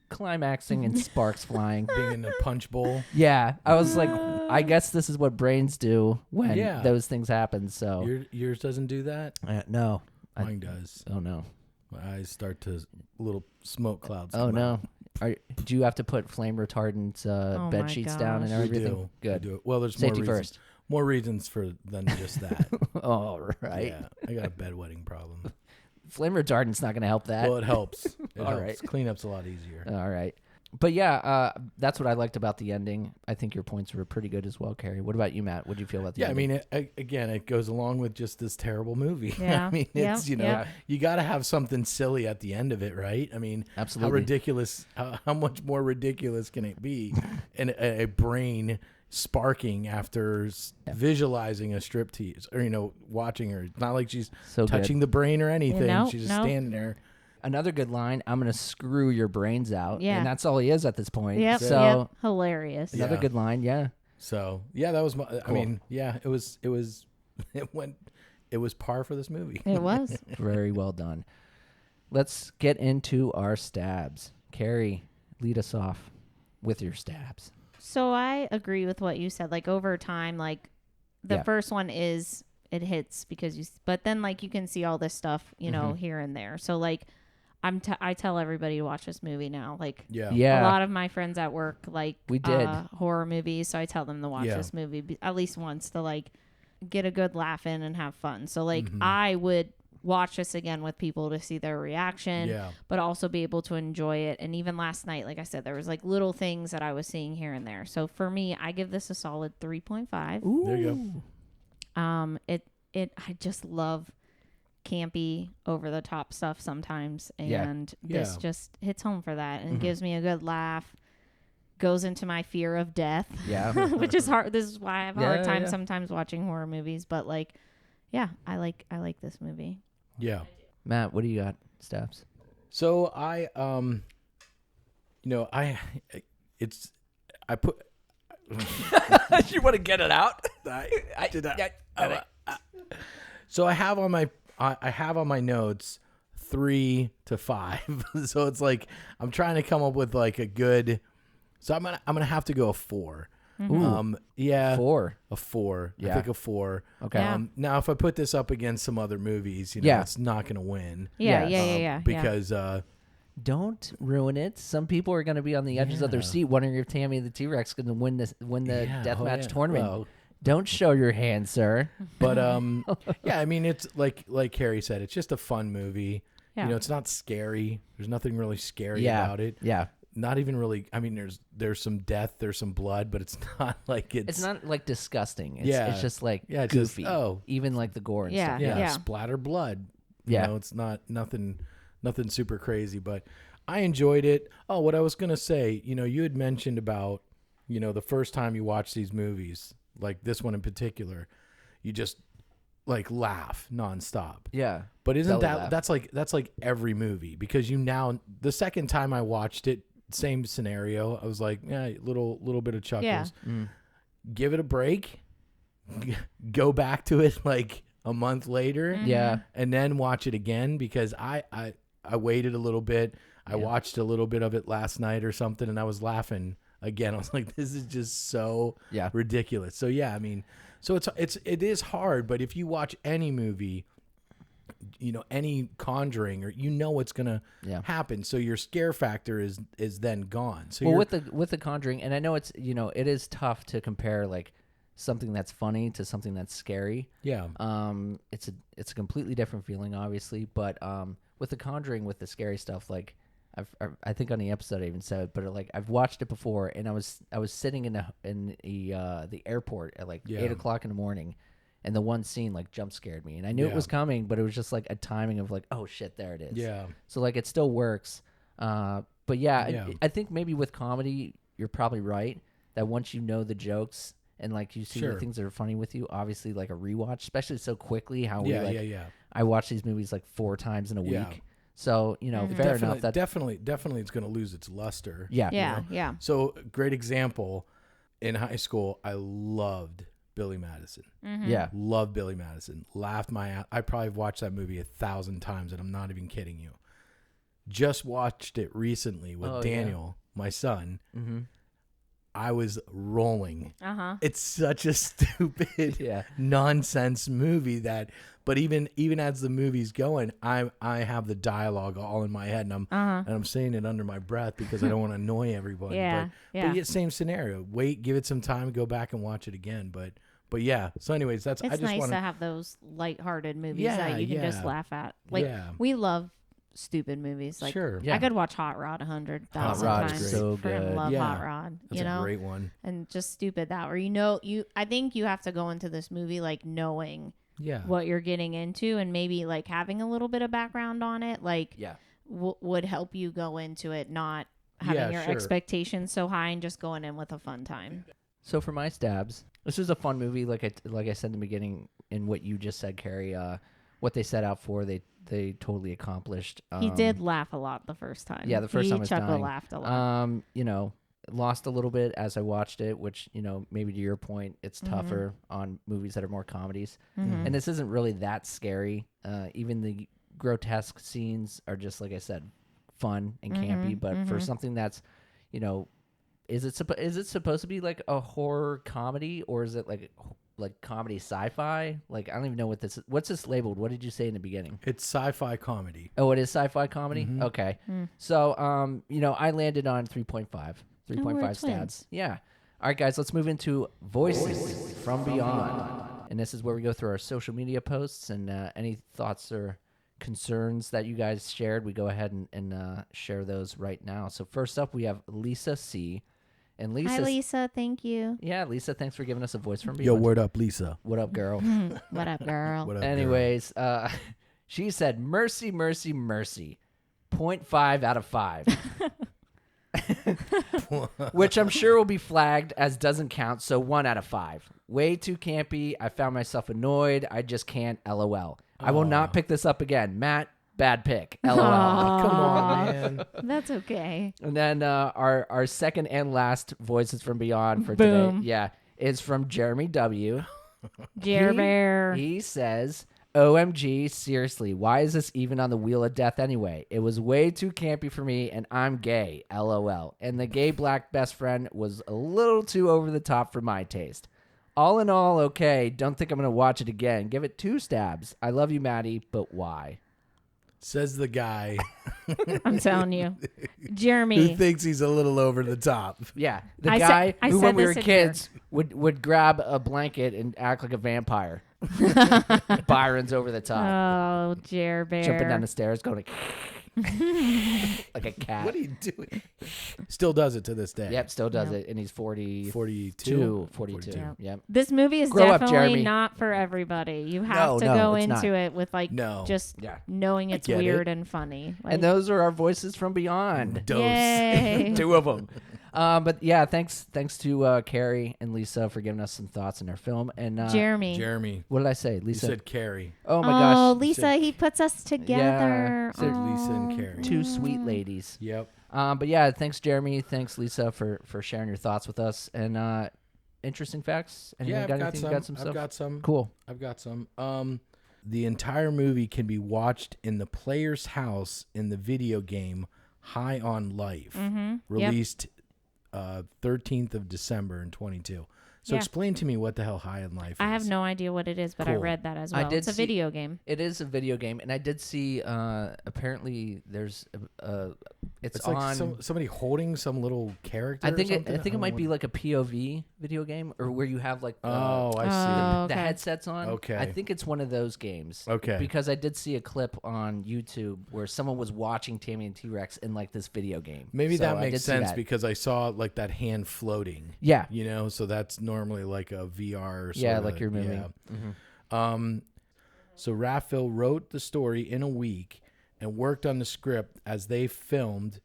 climaxing and sparks flying. Being in the punch bowl. Yeah. I was like, I guess this is what brains do when those things happen. So yours doesn't do that? No. Mine does. Oh, no. My eyes start to little smoke clouds. Oh, no. Do you have to put flame retardant bed sheets down and everything? We do. Good. We do. Well, there's Safety more reasons. first. More reasons than just that. All right. Yeah, I got a bedwetting problem. Flame retardant's not going to help that. Well, it helps. It All helps. right. Cleanup's a lot easier. All right. But yeah, that's what I liked about the ending. I think your points were pretty good as well, Carrie. What about you, Matt? What did you feel about the ending? I mean, again, it goes along with just this terrible movie. Yeah. I mean, it's, you got to have something silly at the end of it, right? I mean, absolutely. How ridiculous, how much more ridiculous can it be? And a brain sparking after visualizing a striptease or, watching her. It's not like she's touching the brain or anything. She's just standing there. Another good line, I'm going to screw your brains out. Yeah. And that's all he is at this point. Yep. So hilarious. Another good line, yeah. So, yeah, that was I mean, yeah, it was par for this movie. It was. Very well done. Let's get into our stabs. Carrie, lead us off with your stabs. So I agree with what you said. Like, over time, like, the first one is, it hits because but then, like, you can see all this stuff, here and there. So, like, I tell everybody to watch this movie now. Like, yeah. A lot of my friends at work we did horror movies, so I tell them to watch this movie at least once to, like, get a good laugh in and have fun. So, like, I would watch this again with people to see their reaction, but also be able to enjoy it. And even last night, like I said, there was, like, little things that I was seeing here and there. So for me, I give this a solid 3.5. Ooh. There you go. I just love campy, over the top stuff sometimes, and this just hits home for that and gives me a good laugh. Goes into my fear of death, which is hard. This is why I have a hard time sometimes watching horror movies. But, like, I like this movie. Yeah, Matt, what do you got? Stabs. So I put. You want to get it out? So I have on my notes 3 to 5. So it's like I'm trying to come up with, like, a good. So I'm gonna have to go a 4. Ooh. 4. A 4. Yeah. I think a 4. Okay. Yeah. Now, if I put this up against some other movies, it's not gonna win. Yeah. Because don't ruin it. Some people are going to be on the edges of their seat wondering if Tammy the T-Rex is going to win the Deathmatch tournament. Well, don't show your hand, sir. But I mean, it's like Carrie said, it's just a fun movie. Yeah. It's not scary. There's nothing really scary about it. Yeah. Not even really. I mean, there's some death, there's some blood, but it's not like it's not like disgusting. It's just like goofy. Even like the gore and stuff. Yeah, splatter blood. It's not nothing super crazy, but I enjoyed it. Oh, what I was gonna say, you had mentioned about, the first time you watch these movies, like this one in particular, you just, like, laugh nonstop. Yeah. But isn't that's like every movie, because the second time I watched it, same scenario. I was like, little bit of chuckles. Yeah. Give it a break. Go back to it like a month later. Mm-hmm. Yeah. And then watch it again, because I waited a little bit. I watched a little bit of it last night or something, and I was laughing again. I was like, this is just so ridiculous. So I mean, so it is hard, but if you watch any movie, any Conjuring, or what's gonna happen, so your scare factor is then gone. So with the Conjuring, and I know it's it is tough to compare, like, something that's funny to something that's scary. Yeah. It's a completely different feeling, obviously, but with The Conjuring, with the scary stuff, like I think on the episode I even said it, but like I've watched it before, and I was sitting in the airport at like 8 o'clock in the morning, and the one scene like jump scared me, and I knew it was coming, but it was just like a timing of like, oh shit, there it is. Yeah. So like it still works, but I think maybe with comedy you're probably right that once you know the jokes and like you see the things that are funny with you, obviously like a rewatch, especially so quickly. I watch these movies like 4 times in a week. So, fair enough. That definitely it's going to lose its luster. Yeah. Yeah. Yeah. So, great example. In high school, I loved Billy Madison. Mm-hmm. Yeah. Loved Billy Madison. Laughed my ass. I probably watched that movie 1,000 times, and I'm not even kidding you. Just watched it recently with Daniel, my son. Mm-hmm. I was rolling. Uh-huh. It's such a stupid nonsense movie but even as the movie's going, I have the dialogue all in my head, and I'm saying it under my breath because I don't want to annoy everybody. But you get same scenario. Wait, give it some time, go back and watch it again. But yeah. So anyways, it's nice to have those lighthearted movies that you can just laugh at. We love stupid movies. Like, I could watch Hot Rod 100,000 times. Is so good. Freaking love Hot Rod. That's a great one. And just stupid that, or I think you have to go into this movie like knowing what you're getting into, and maybe like having a little bit of background on it, like would help you go into it, not having your expectations so high and just going in with a fun time. So for my stabs, this is a fun movie. Like I said in the beginning, in what you just said, Carrie, what they set out for, they totally accomplished. He did laugh a lot the first time. Yeah, the first time I was dying. Laughed a lot. Lost a little bit as I watched it, which, maybe to your point, it's tougher on movies that are more comedies. Mm-hmm. And this isn't really that scary. Even the grotesque scenes are just, like I said, fun and campy. But for something that's, is it supposed to be like a horror comedy, or is it like comedy sci-fi? Like, I don't even know what's this labeled? What did you say in the beginning? It's sci-fi comedy. Oh, it is sci-fi comedy? Mm-hmm. Okay. So, I landed on 3.5 stats. Yeah. All right, guys, let's move into Voices from Beyond. And this is where we go through our social media posts, and any thoughts or concerns that you guys shared, we go ahead and share those right now. So first up, we have Lisa C. And Lisa, hi, Lisa. Thank you. Yeah, Lisa, thanks for giving us a voice from Beyond. Yo, word up, Lisa. What up, girl? What up, girl? What up, Anyways, she said, mercy, mercy, mercy. 0.5 out of 5. Which I'm sure will be flagged as doesn't count, so 1 out of 5. Way too campy. I found myself annoyed. I just can't. LOL. I will not pick this up again. Matt, bad pick. LOL. Come on, man. That's okay. And then our second and last Voices from Beyond for Boom. today. Yeah, is from Jeremy W. Jer Bear. He says, OMG, seriously, why is this even on the Wheel of Death anyway? It was way too campy for me, and I'm gay. LOL. And the gay black best friend was a little too over the top for my taste. All in all, okay. Don't think I'm going to watch it again. Give it 2 stabs. I love you, Maddie, but why? Says the guy I'm telling you. Jeremy. who thinks he's a little over the top. Yeah, the guy I who, said when we were this in kids, would grab a blanket and act like a vampire. Byron's over the top. Oh, Jer Bear. Jumping down the stairs, going like a cat. What are you doing? Still does it to this day. Yep, still does it, and he's 42. 42. Yep. This movie is Grow up, definitely Jeremy. not for everybody. You have to go into it with just knowing it's weird and funny. And those are our Voices from Beyond. Dose. Yay. 2 of them. But yeah, thanks to Carrie and Lisa for giving us some thoughts in their film. And Jeremy. What did I say? Lisa You said Carrie. Oh my gosh. Oh, Lisa, he puts us together. Said Lisa and Carrie. 2 sweet ladies. Yep. But yeah, thanks Jeremy, thanks Lisa for sharing your thoughts with us, and interesting facts. Yeah, Got some stuff? I've got some. Cool. I've got some. The entire movie can be watched in the player's house in the video game High on Life, released 13th of December in 22. So explain to me what the hell High in Life is. I have no idea what it is, but I read that as well. It's a video game. It is a video game, and I did see. Apparently, there's it's like on somebody holding some little character. I think or it might be like a POV video game, or where you have like I see the headsets on. Okay, I think it's one of those games. Okay, because I did see a clip on YouTube where someone was watching Tammy and T-Rex in like this video game. Maybe that makes sense because I saw like that hand floating. Yeah, so that's normally like a VR. Like you're moving. Yeah. Mm-hmm. So Raphael wrote the story in a week and worked on the script as they filmed.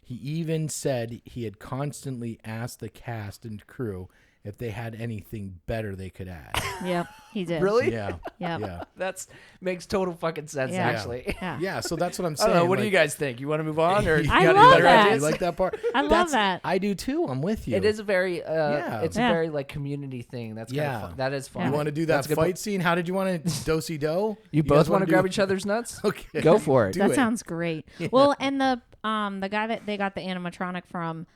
He even said he had constantly asked the cast and crew if they had anything better they could add. Yep, he did. Really? Yeah. Yeah. That's makes total fucking sense, actually. Yeah, so that's what I'm I saying. don't know, what do you guys think? You want to move on? Or I love that. You like that part? I love that. I do too. I'm with you. It is a very, it's a very like community thing. That's kind of fun. That is fun. You want to do that fight scene? How did you want to do-si do? You both want to grab each other's nuts? Okay. Go for it. That sounds great. Yeah. Well, and the guy that they got the animatronic from,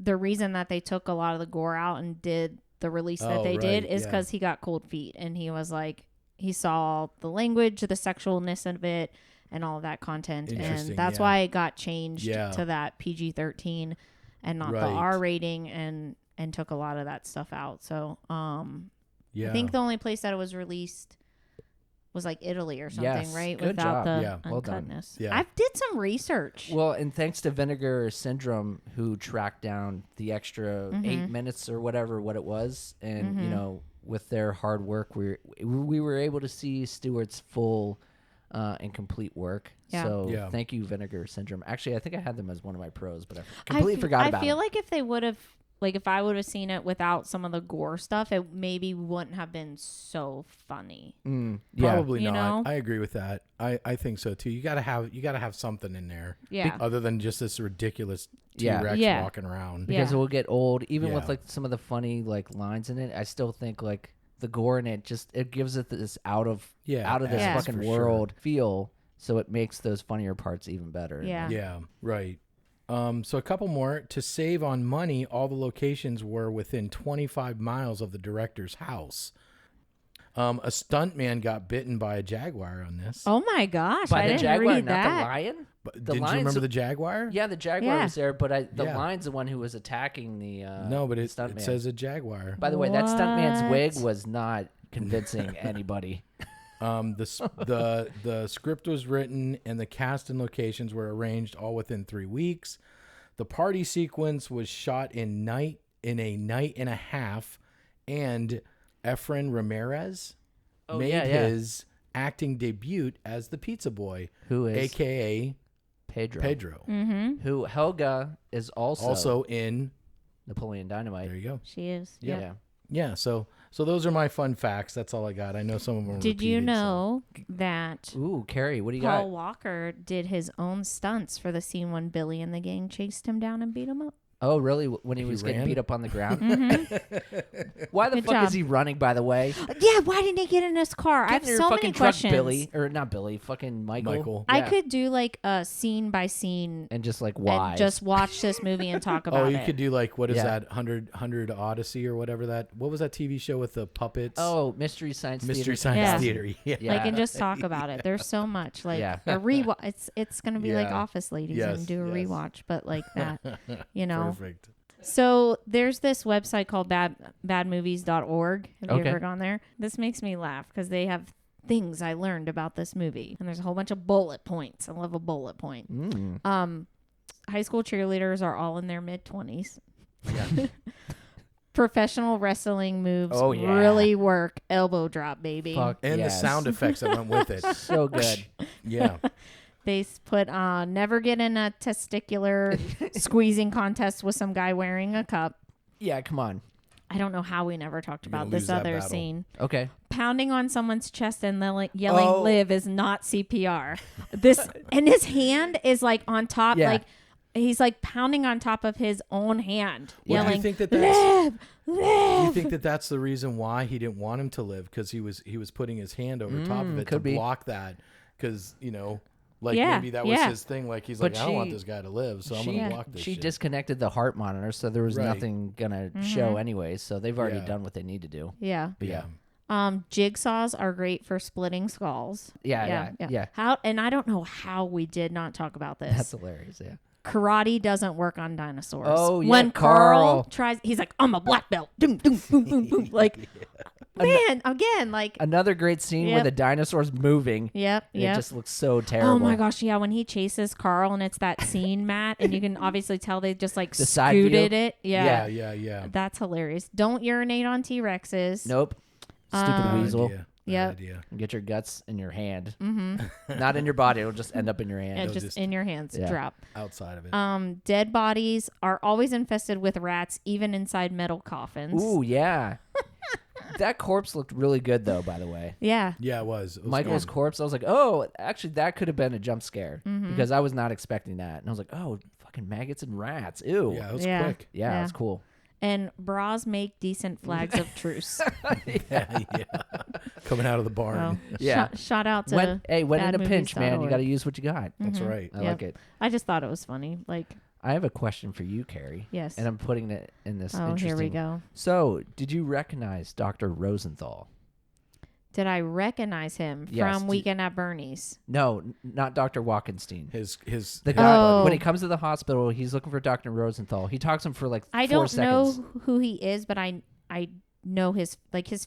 the reason that they took a lot of the gore out and did the release that they did is because he got cold feet, and he was like, he saw the language, the sexualness of it, and all of that content, and that's why it got changed to that PG-13 and not the R rating, and took a lot of that stuff out. So I think the only place that it was released was like Italy or something, right? Good Without job. the Well done. uncutness. Yeah. I did some research. Well, and thanks to Vinegar Syndrome, who tracked down the extra 8 minutes or whatever what it was, and with their hard work, we were able to see Stewart's full and complete work. Yeah. So thank you, Vinegar Syndrome. Actually, I think I had them as one of my pros, but I completely forgot about it. I feel like if they would have, like if I would have seen it without some of the gore stuff, it maybe wouldn't have been so funny. Probably not. Know? I agree with that. I think so too. You gotta have something in there. Yeah. Other than just this ridiculous T-Rex walking around. Because it will get old. Even with like some of the funny like lines in it, I still think like the gore in it it gives it this out of this fucking world feel. So it makes those funnier parts even better. Yeah. Yeah. Right. So a couple more. To save on money, all the locations were within 25 miles of the director's house. A stuntman got bitten by a jaguar on this. Oh my gosh! By I the didn't jaguar, read not that. the lion. But didn't you remember the jaguar? Yeah, the jaguar was there, but the lion's the one who was attacking the. No, but it says a jaguar. By the way, that stuntman's wig was not convincing anybody. The script was written and the cast and locations were arranged all within 3 weeks. The party sequence was shot in a night and a half, and Efren Ramirez made his acting debut as the pizza boy, who is AKA Pedro. Mm-hmm. Who Helga is also in Napoleon Dynamite. There you go. She is. Yeah. So those are my fun facts. That's all I got. I know some of them are Did you know that Carrie, what do you got? Paul Walker did his own stunts for the scene when Billy and the gang chased him down and beat him up? Oh, really? When he was getting beat up on the ground? Why the Good fuck job. is he running, by the way? Yeah, why didn't he get in his car? I have so many questions. Billy, or not Billy, fucking Michael. I could do like a scene by scene. And just like why? And just watch this movie and talk about it. You could do like, what is that, 100 Odyssey or whatever that, what was that TV show with the puppets? Oh, Mystery Science Theater. Mystery Science Theater, yeah. Like, and just talk about it. There's so much. Like, a rewatch. It's going to be like Office Ladies and do a rewatch, but like that, Perfect. So there's this website called badmovies.org. Have you ever gone there? This makes me laugh because they have things I learned about this movie. And there's a whole bunch of bullet points. I love a bullet point. High school cheerleaders are all in their mid-20s. Yeah. Professional wrestling moves really work. Elbow drop, baby. And the sound effects that went with it. So good. Yeah. They put never get in a testicular squeezing contest with some guy wearing a cup. Yeah, come on. I don't know how we never talked about this other scene. Okay. Pounding on someone's chest and yelling live is not CPR. And his hand is like on top, like he's like pounding on top of his own hand, yelling, do you think that live. Do you think that that's the reason why he didn't want him to live? Because he was putting his hand over top of it to block that. Because, Like maybe that was his thing. Like he's like, I don't want this guy to live, so I'm gonna block this. She shit. disconnected the heart monitor, so there was nothing gonna show anyways. So they've already done what they need to do. Yeah. But yeah. Jigsaws are great for splitting skulls. Yeah. And I don't know how we did not talk about this. That's hilarious. Yeah. Karate doesn't work on dinosaurs. Oh yeah. When Carl tries, he's like, I'm a black belt. Doom, doom, boom, boom, boom. Like, man, again, like another great scene where the dinosaur's moving. Yep. It just looks so terrible. Oh my gosh, yeah. When he chases Carl, and it's that scene, Matt, and you can obviously tell they just like scooted it. Yeah. That's hilarious. Don't urinate on T-Rexes. Nope. Stupid weasel. Yeah. Get your guts in your hand. Not in your body. It'll just end up in your hand. And just in your hands. Drop. Outside of it. Dead bodies are always infested with rats, even inside metal coffins. Ooh, yeah. That corpse looked really good, though, by the way. Yeah. Yeah, it was. Michael's corpse, I was like, oh, actually, that could have been a jump scare because I was not expecting that. And I was like, oh, fucking maggots and rats. Ew. Yeah, it was quick. Yeah, it was cool. And bras make decent flags of truce. yeah. Coming out of the barn. Shout out to when in a pinch, man, you got to use what you got. That's right. I like it. I just thought it was funny. Like, I have a question for you, Carrie. Yes. And I'm putting it in this interesting. Here we go. So, did you recognize Dr. Rosenthal? Did I recognize him from Weekend at Bernie's? No, not Dr. Walkenstein. The guy when he comes to the hospital, he's looking for Dr. Rosenthal. He talks to him for like 4 seconds. I don't know who he is, but I know his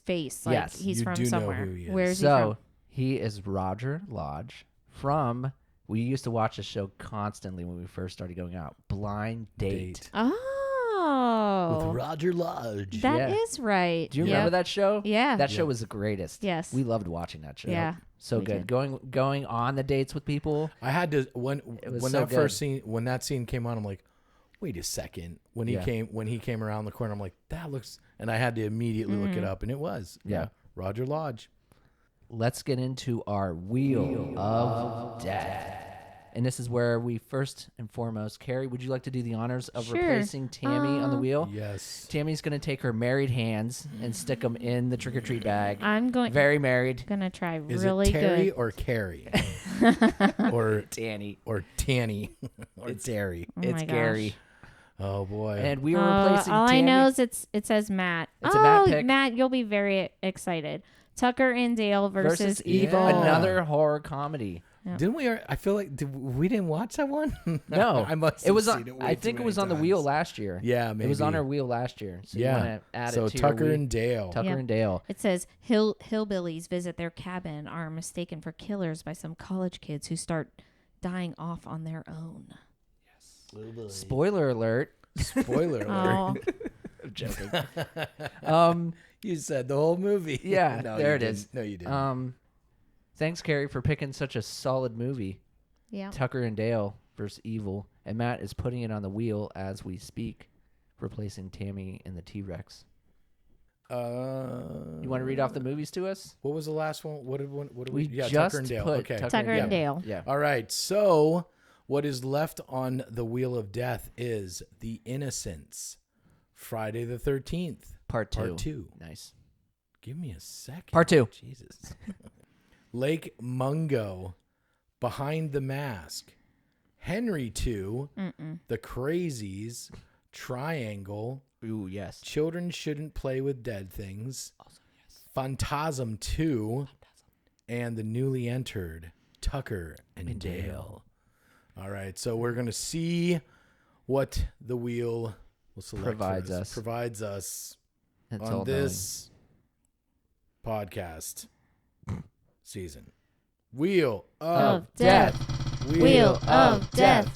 face. Like he's from somewhere. Where is he from? He is Roger Lodge from. We used to watch this show constantly when we first started going out. Blind Date. Oh. With Roger Lodge. That is right. Do you remember that show? Yeah. That show was the greatest. Yes. We loved watching that show. Yeah. So good. Going on the dates with people. I had to when that scene came on, I'm like, wait a second. When he came around the corner, I'm like, that looks, and I had to immediately look it up, and it was. Yeah. Roger Lodge. Let's get into our Wheel of Death. And this is where we first and foremost, Carrie, would you like to do the honors of replacing Tammy on the wheel? Yes. Tammy's going to take her married hands and stick them in the trick-or-treat bag. I'm going... Very married. Going to try is really it Terry good. Or Carrie? Or Tanny. Or Tanny. Or Terry. It's Gary. Oh, boy. And we are replacing all Tammy. I know is it says Matt. It's a Matt pick. Matt, you'll be very excited. Tucker and Dale versus Evil. Another horror comedy. Yeah. Didn't we? I feel like we didn't watch that one. No, I must. It was on. Seen it I think it was on the wheel last year. Yeah, maybe it was on our wheel last year. So you want to add it to Tucker your and Dale. Tucker and Dale. It says hillbillies visit their cabin, are mistaken for killers by some college kids who start dying off on their own. Yes. Spoiler alert. Spoiler alert. I'm joking. You said the whole movie. Yeah, no, there it is. No, you didn't. Thanks, Carrie, for picking such a solid movie. Yeah. Tucker and Dale versus Evil. And Matt is putting it on the wheel as we speak, replacing Tammy and the T-Rex. You want to read off the movies to us? What was the last one? What did we just Tucker and Dale. Put Okay. Tucker and Dale. Yeah. All right. So what is left on the Wheel of Death is The Innocents, Friday the 13th. Part 2. Part 2. Nice. Give me a second. Part 2. Jesus. Lake Mungo, Behind the Mask, Henry 2, The Crazies, Triangle. Ooh, yes. Children Shouldn't Play with Dead Things. Also, yes. Phantasm 2. And the newly entered Tucker and Dale. All right, so we're going to see what the wheel will select provides us That's on this podcast season. Wheel of Death. Wheel of Death.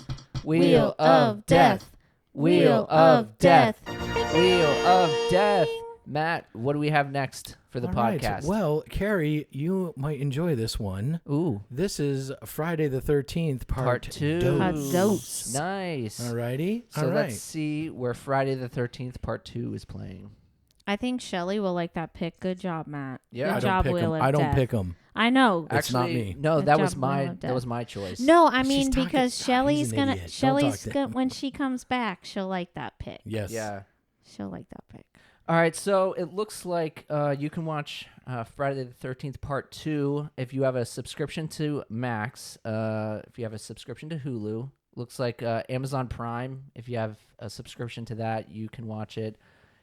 Wheel of Death. Wheel of Death. Wheel of Death. Matt, what do we have next for the podcast? Right. Well, Carrie, you might enjoy this one. Ooh. This is Friday the 13th, part 2. Dose. Nice. All righty. So let's see where Friday the 13th, part 2 is playing. I think Shelly will like that pick. Good job, Matt. Yeah. Good job, Wheel of Death. I don't pick them. I know. It's not me. No, Good that job, was Wheel of Death. my choice. No, I mean She's because talking- Shelly's he's an gonna idiot. Don't Shelly's talk to gonna him. when she comes back, she'll like that pick. Yes. Yeah. She'll like that pick. All right, so it looks like you can watch Friday the 13th Part 2 if you have a subscription to Max, if you have a subscription to Hulu. Looks like Amazon Prime, if you have a subscription to that, you can watch it.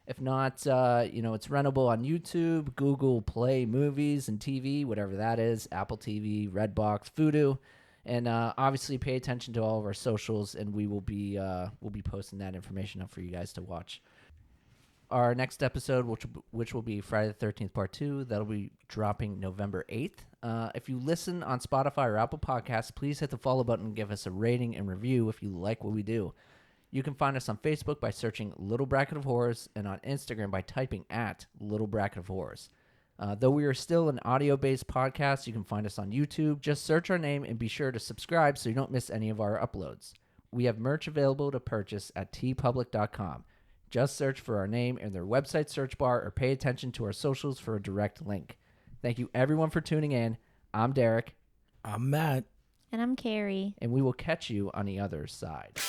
If not, it's rentable on YouTube, Google Play Movies and TV, whatever that is, Apple TV, Redbox, Vudu. And obviously pay attention to all of our socials, and we'll be posting that information up for you guys to watch. Our next episode, which will be Friday the 13th Part 2, that'll be dropping November 8th. If you listen on Spotify or Apple Podcasts, please hit the follow button and give us a rating and review if you like what we do. You can find us on Facebook by searching Little Bracket of Horrors and on Instagram by typing at Little Bracket of Horrors. Though we are still an audio-based podcast, you can find us on YouTube. Just search our name and be sure to subscribe so you don't miss any of our uploads. We have merch available to purchase at tpublic.com. Just search for our name in their website search bar or pay attention to our socials for a direct link. Thank you, everyone, for tuning in. I'm Derek. I'm Matt. And I'm Carrie. And we will catch you on the other side.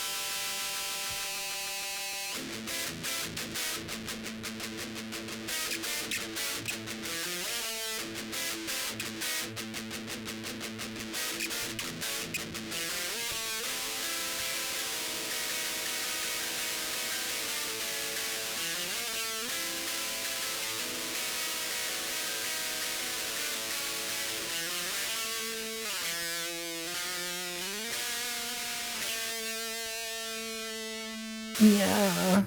Yeah.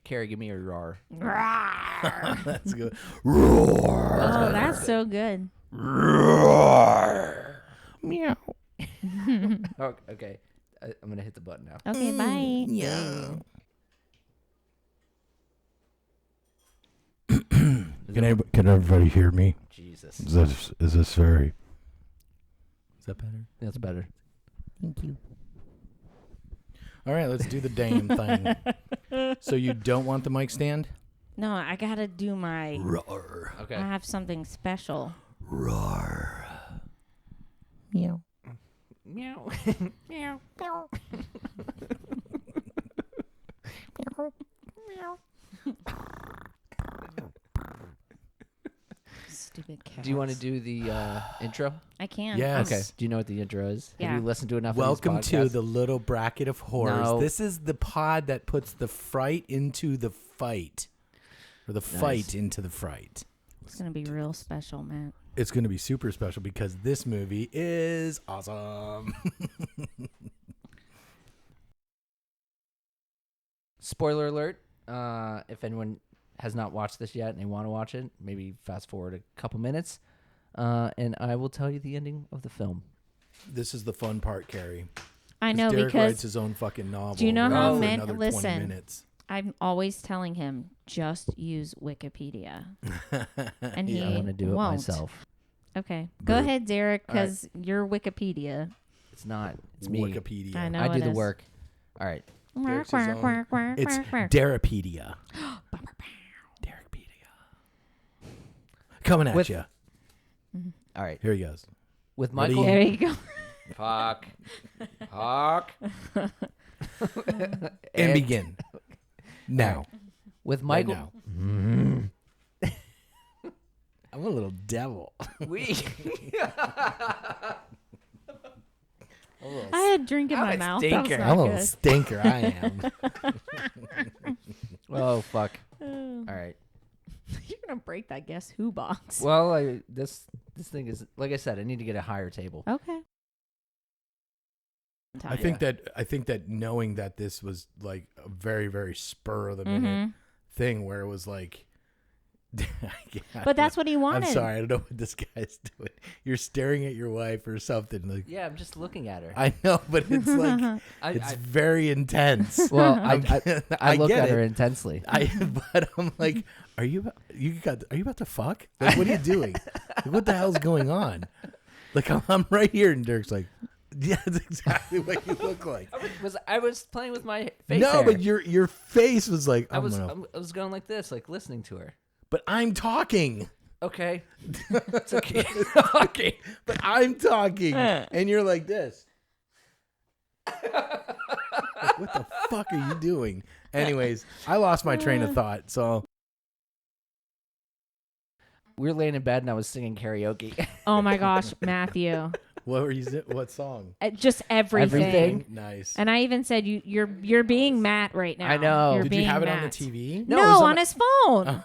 Carrie, give me a roar. That's good. Roar. Oh, that's so good. Roar. Meow. Oh, okay. I'm going to hit the button now. Okay, bye. Yeah. Can everybody hear me? Jesus. Is this very? Is that better? That's better. Thank you. All right, let's do the damn thing. So you don't want the mic stand? No, I gotta do my. Roar. Okay. I have something special. Roar. Meow. Meow. Meow. Meow. Meow. Stupid cat. Do you want to do the intro? I can. Yes. Okay. Do you know what the intro is? Yeah. Have you listened to enough Welcome of these to podcasts? the Little Bracket of Horrors. No. This is the pod that puts the fright into the fight. Or the fight into the fright. It's gonna be real special, Matt. It's going to be super special because this movie is awesome. Spoiler alert. If anyone has not watched this yet and they want to watch it, maybe fast forward a couple minutes. And I will tell you the ending of the film. This is the fun part, Carrie. I know Derek because writes his own fucking novel. do you know how for men- another 20 listen. minutes. I'm always telling him just use Wikipedia, and he I want to do it won't. myself. Okay, go Boo. ahead, Derek, All right. because you're Wikipedia. It's not. It's me. Wikipedia. I know. I do it the is. work. All right. Derek's his own- It's Derepedia. Derekpedia. Coming at With- you. All right. Here he goes. With Ready? Michael. There you go. Fuck. Fuck. And begin. Now. With Right Michael. now. I'm a little devil. We. I had a drink in I'm my a mouth. stinker. That I'm a was little not stinker. I am. Oh fuck. good. All right. You're gonna break that Guess Who box. Well, this thing is, like I said, I need to get a higher table. Okay. I think that knowing that this was like a very, very spur of the minute thing where it was like, But that's what he wanted. I'm sorry, I don't know what this guy's doing. You're staring at your wife or something. Like, Yeah, I'm just looking at her. I know, but it's like it's very intense. Well, I look get at her it. intensely. But I'm like, are you about to fuck? Like, what are you doing? Like, what the hell's going on? Like, I'm right here, and Derek's like, yeah, that's exactly what you look like. I was playing with my face. No, hair. but your face was like, I was going like this, like listening to her. but I'm talking. Okay, it's okay. Okay, But I'm talking, and you're like this. Like, what the fuck are you doing? Anyways, I lost my train of thought, so were laying in bed and I was singing karaoke. Oh my gosh, Matthew. What were you? What song? Just everything. Nice. And I even said you're being Matt right now. I know. You're Did being you have it Matt. on the TV? No, on his phone.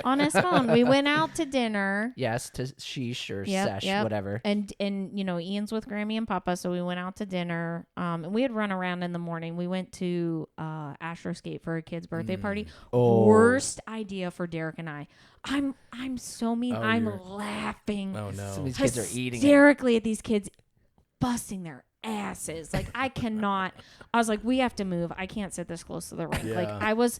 On his phone. We went out to dinner. Yes, to sheesh or sesh, whatever. And Ian's with Grammy and Papa, so we went out to dinner. And we had run around in the morning. We went to Astroscape for a kid's birthday party. Worst idea for Derek and I. I'm so mean. I'm laughing. Oh no! Some of these kids are eating hysterically at these kids busting their asses. Like I cannot. I was like, we have to move. I can't sit this close to the rink. Yeah. Like I was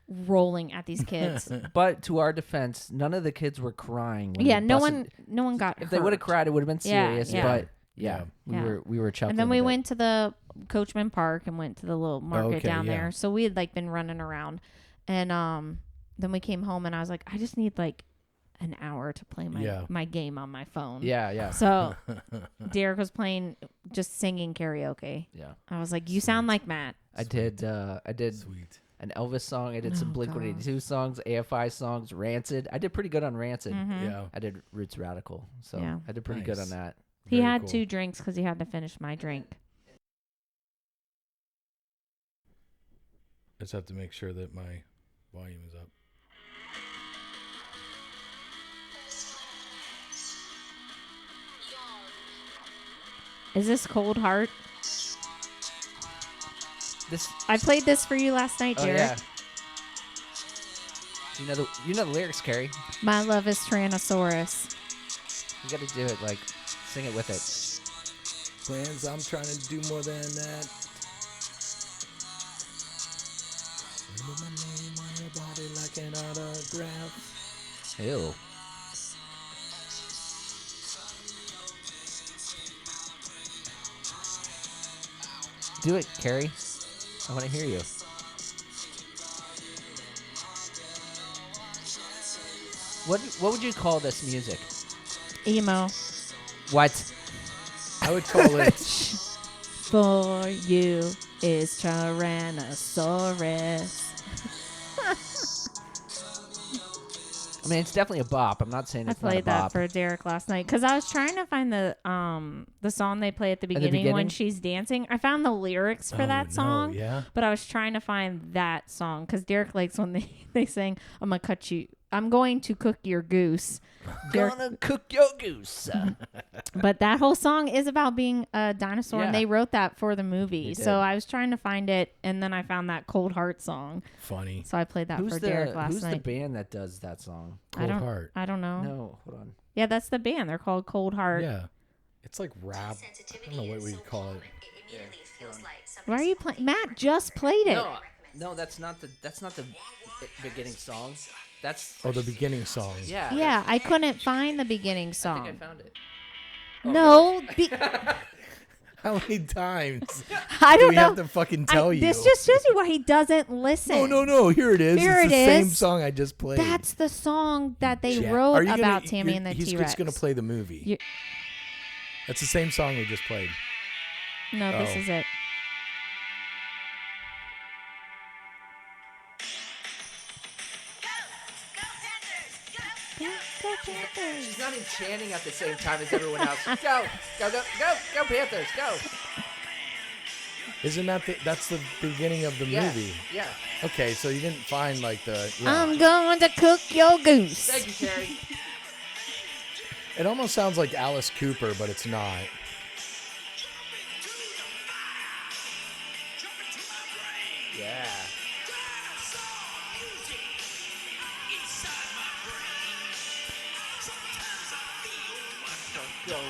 rolling at these kids. But to our defense, none of the kids were crying. Yeah, no one got If hurt. they would have cried, it would have been serious. Yeah. But we were chuckling. And then we went to the Coachman Park and went to the little market down there. So we had like been running around, and then we came home and I was like, I just need like an hour to play my game on my phone. Yeah. So Derek was playing, just singing karaoke. Yeah. I was like, you sound like Matt. I did Sweet. an Elvis song. I did some Blink-182 songs, AFI songs, Rancid. I did pretty good on Rancid. Mm-hmm. Yeah. I did Roots Radical. So I did pretty good on that. He had cool. 2 drinks because he had to finish my drink. I just have to make sure that my volume is up. Is this Cold Heart? This. I played this for you last night, Oh Derek. yeah. You know the lyrics, Carrie. My love is Tyrannosaurus. You got to do it, like, sing it with it. Plans, I'm trying to do more than that. Remember my name on your body like an autograph. Ew. Do it, Carrie. I want to hear you. What would you call this music? Emo. What? I would call it. For you is Tyrannosaurus. I mean, it's definitely a bop. I'm not saying I it's not a played bop. that for Derek last night because I was trying to find the song they play at the beginning when she's dancing. I found the lyrics for that song, but I was trying to find that song because Derek likes when they sing, I'm going to cook your goose. Gonna cook your goose. But that whole song is about being a dinosaur, and they wrote that for the movie. So I was trying to find it, and then I found that Cold Heart song. Funny. So I played that for Derek last Who's night. the band that does that song? Cold Heart. I don't know. No, hold on. Yeah, that's the band. They're called Cold Heart. Yeah. It's like rap. I don't know what we'd call it. Why are you playing? Matt just played it. No, that's not the beginning song. That's the beginning song. Yeah. Yeah, I couldn't find the beginning song. I think I found it. No, How many times I do don't we know. have to fucking tell you? This just shows you why he doesn't listen. No. Here it is. Here it's it the same is. song I just played. That's the song that they Jack. wrote Are you about gonna, Tammy and the He's T-Rex. just going to play the movie. That's the same song we just played. No, this is it. She's not even chanting at the same time as everyone else. Go Panthers, go. Isn't that's the beginning of the movie? Yeah. Okay, so you didn't find like the. Yeah. I'm going to cook your goose. Thank you, Carrie. It almost sounds like Alice Cooper, but it's not. Yeah. Going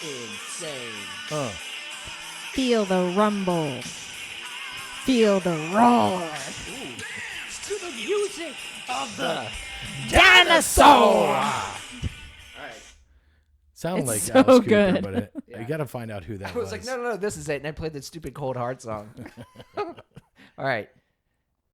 insane. Feel the rumble. Feel the roar. Ooh. To the music of the dinosaur. All right. Sound like so Alice Cooper, good. but you got to find out who that I was like, no, this is it. And I played the stupid Cold Heart song. All right.